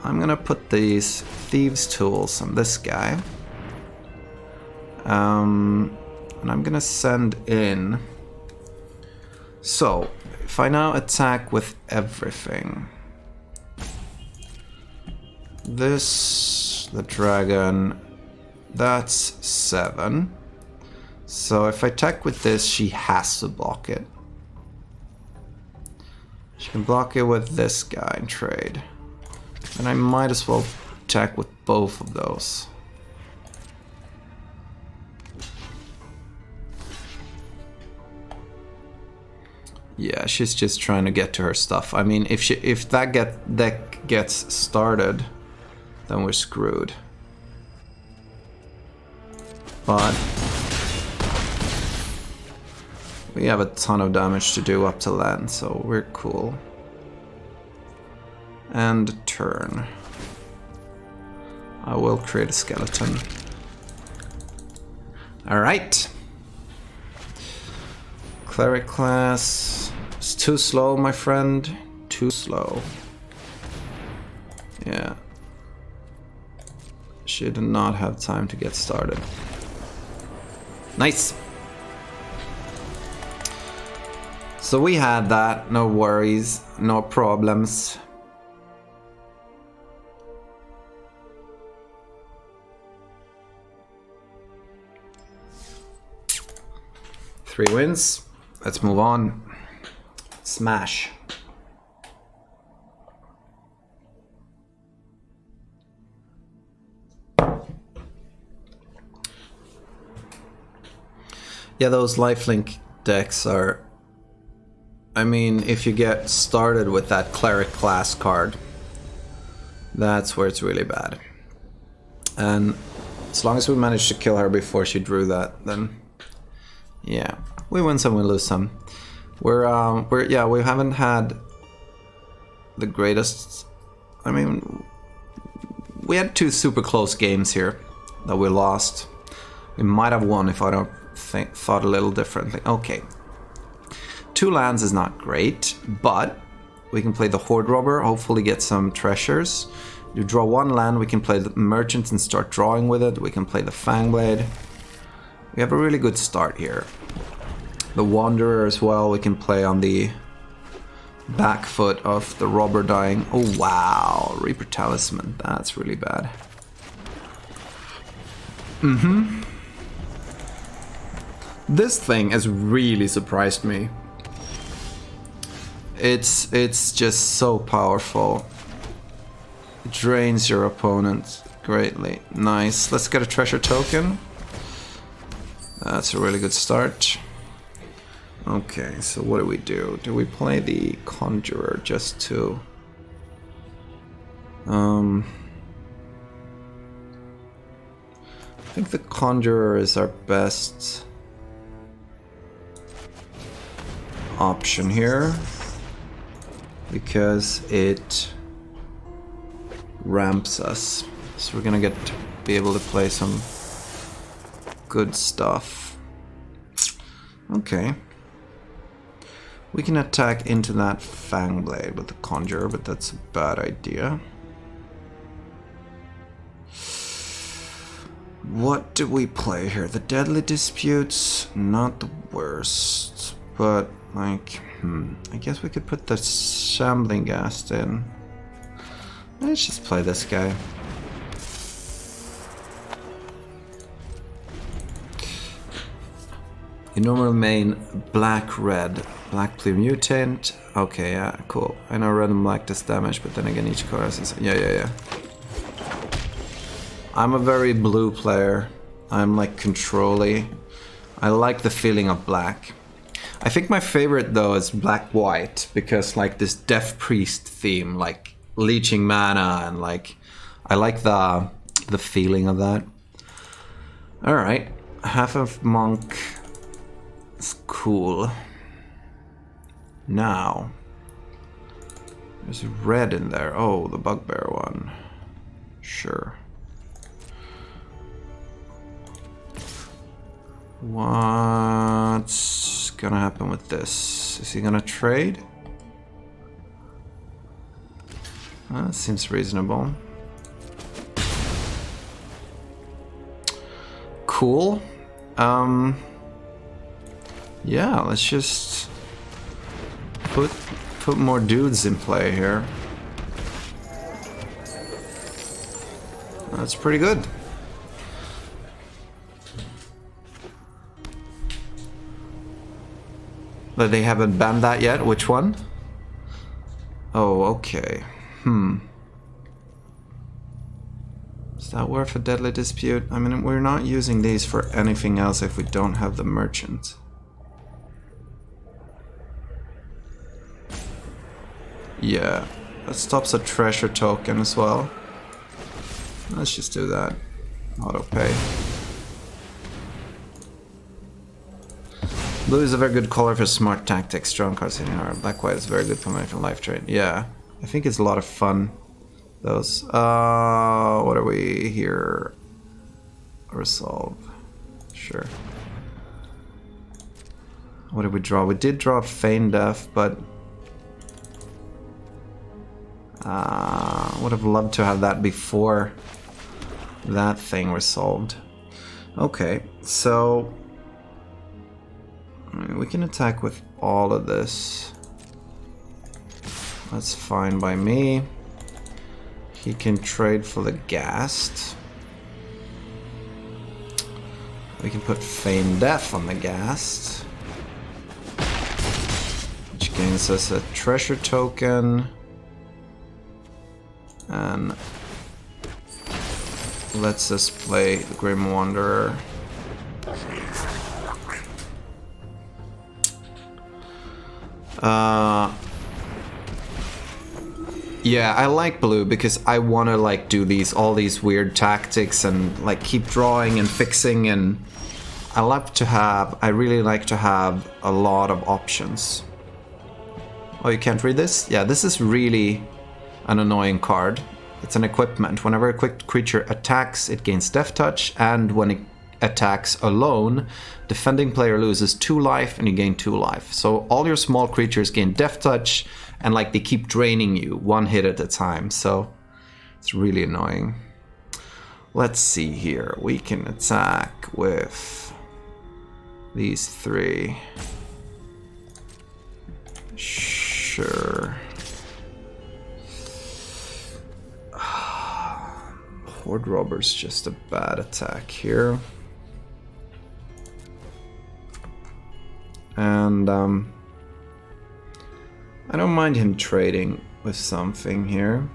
Speaker 1: I'm gonna put these thieves tools on this guy. And I'm gonna send in. So if I now attack with everything, this, the dragon, that's 7. So if I attack with this, she has to block it. She can block it with this guy and trade. And I might as well attack with both of those. Yeah, she's just trying to get to her stuff. I mean, if that deck gets started, then we're screwed. But we have a ton of damage to do up to land, so we're cool. And turn. I will create a skeleton. Alright. Cleric class. It's too slow, my friend. Too slow. Yeah. She did not have time to get started. Nice. So we had that. No worries. No problems. Three wins. Let's move on. Smash. Yeah, those lifelink decks are... I mean, if you get started with that cleric class card, that's where it's really bad. And as long as we manage to kill her before she drew that, then... yeah, we win some, we lose some. Yeah, we haven't had the greatest. I mean, we had two super close games here that we lost. We might have won if I don't thought a little differently. Okay, 2 lands is not great, but we can play the Horde Robber, hopefully get some treasures. You draw 1 land, we can play the Merchant and start drawing with it. We can play the Fangblade. We have a really good start here. The Wanderer as well, we can play on the back foot of the Robber dying. Oh wow, Reaper Talisman, that's really bad. This thing has really surprised me. It's just so powerful. It drains your opponent greatly. Nice, let's get a treasure token. That's a really good start. Okay, so what do we do? Do we play the Conjurer just to... I think the Conjurer is our best option here, because it ramps us. So we're gonna get to be able to play some good stuff. Okay. We can attack into that Fangblade with the Conjurer, but that's a bad idea. What do we play here? The Deadly Disputes, not the worst, but like, I guess we could put the Shambling Ghast in. Let's just play this guy. You normally main black-red. Black Blue Mutant. Okay, yeah, cool. I know red and black does damage, but then again each card has its... Yeah. I'm a very blue player. I'm like control-y. I like the feeling of black. I think my favorite though is black-white, because like this Death Priest theme, like leeching mana, and like I like the feeling of that. Alright. Half of Monk. It's cool. Now, there's red in there. Oh, the Bugbear one. Sure. What's gonna happen with this? Is he gonna trade? That seems reasonable. Cool. Yeah, let's just put more dudes in play here. That's pretty good. But they haven't banned that yet. Which one? Oh, okay. Is that worth a Deadly Dispute? I mean, we're not using these for anything else if we don't have the Merchant. Yeah, that stops a treasure token as well. Let's just do that. Auto pay. Blue is a very good color for smart tactics, strong cards in our black white is very good for American life trade. Yeah, I think it's a lot of fun. Those. What are we here? Resolve. Sure. What did we draw? We did draw Feign Death, but would have loved to have that before that thing resolved. Okay, so we can attack with all of this. That's fine by me. He can trade for the Ghast. We can put Feign Death on the Ghast, which gains us a treasure token and lets us play the Grim Wanderer. Yeah, I like blue because I want to like do all these weird tactics and like keep drawing and fixing, and I really like to have a lot of options. Oh, you can't read this? Yeah, this is really an annoying card. It's an equipment. Whenever a quick creature attacks, it gains Death Touch, and when it attacks alone, defending player loses 2 life and you gain 2 life. So all your small creatures gain Death Touch, and like they keep draining you 1 hit at a time. So it's really annoying. Let's see here. We can attack with these 3. Sure. Horde Robber's just a bad attack here. And I don't mind him trading with something here.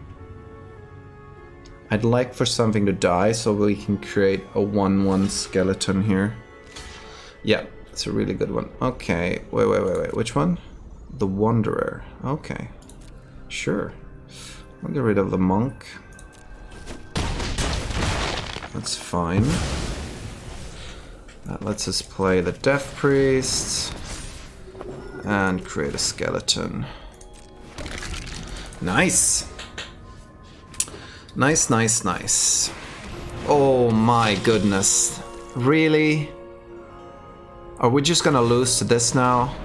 Speaker 1: I'd like for something to die so we can create a 1/1 skeleton here. Yeah, it's a really good one. Okay, wait. Which one? The Wanderer. Okay, sure. I'll get rid of the Monk. That's fine. That lets us play the Death Priest and create a skeleton. Nice! Nice. Oh my goodness. Really? Are we just gonna lose to this now?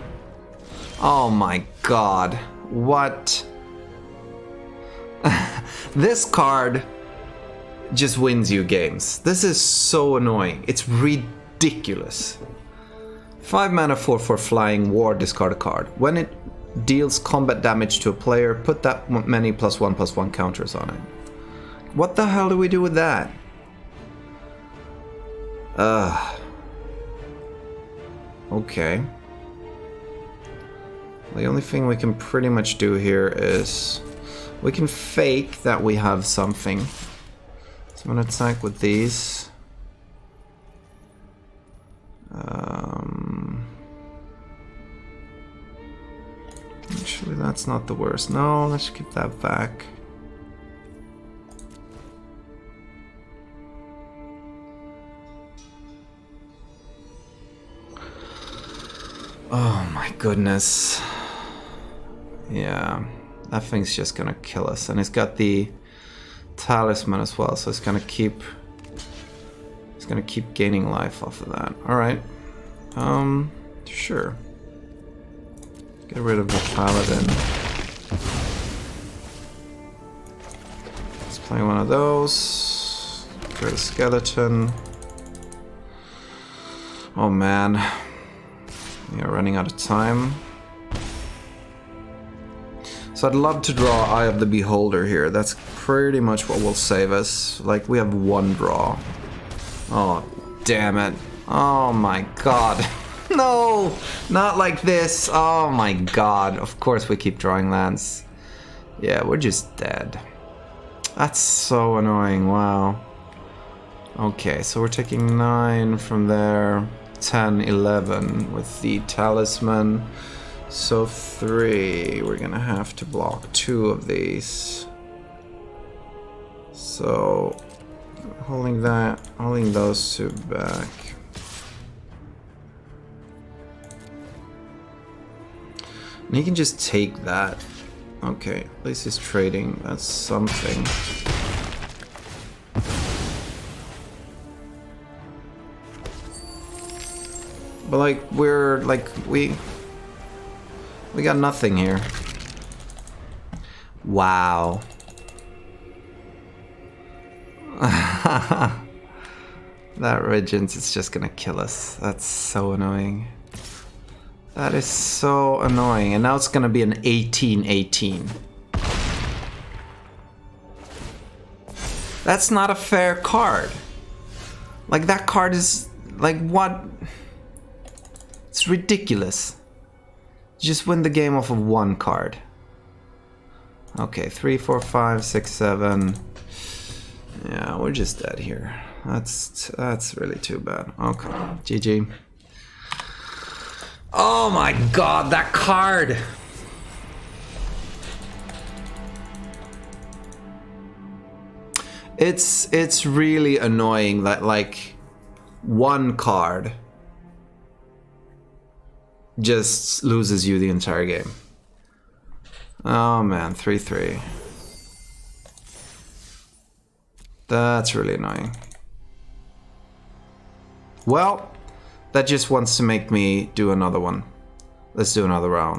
Speaker 1: Oh my god. What? This card just wins you games. This is so annoying. It's ridiculous. 5 mana 4/4 flying war, discard a card. When it deals combat damage to a player, put that many +1/+1 counters on it. What the hell do we do with that? Okay. The only thing we can pretty much do here is we can fake that we have something. So I'm gonna attack with these. Actually, that's not the worst. No, let's keep that back. Oh my goodness. Yeah, that thing's just gonna kill us. And it's got the talisman as well, so it's gonna keep gaining life off of that. Alright. Sure. Get rid of the paladin. Let's play one of those. Create a skeleton. Oh man. We are running out of time. So I'd love to draw Eye of the Beholder here. That's pretty much what will save us. Like, we have 1 draw. Oh, damn it. Oh my god. No! Not like this. Oh my god. Of course we keep drawing lands. Yeah, we're just dead. That's so annoying. Wow. Okay, so we're taking 9 from there. 10, 11 with the talisman. So 3. We're gonna have to block 2 of these. So Holding that, holding those two back. And he can just take that. Okay, at least he's trading. That's something. But like, we got nothing here. Wow. That Regent is just gonna kill us. That's so annoying. That is so annoying. And now it's gonna be an 18-18. That's not a fair card. Like, that card is... like, what? It's ridiculous. Just win the game off of one card. Okay, 3, 4, 5, 6, 7. Yeah, we're just dead here. That's really too bad. Okay, GG. Oh my god, that card! It's really annoying that, like, one card just loses you the entire game. Oh man, 3-3. That's really annoying. Well, that just wants to make me do another one. Let's do another round.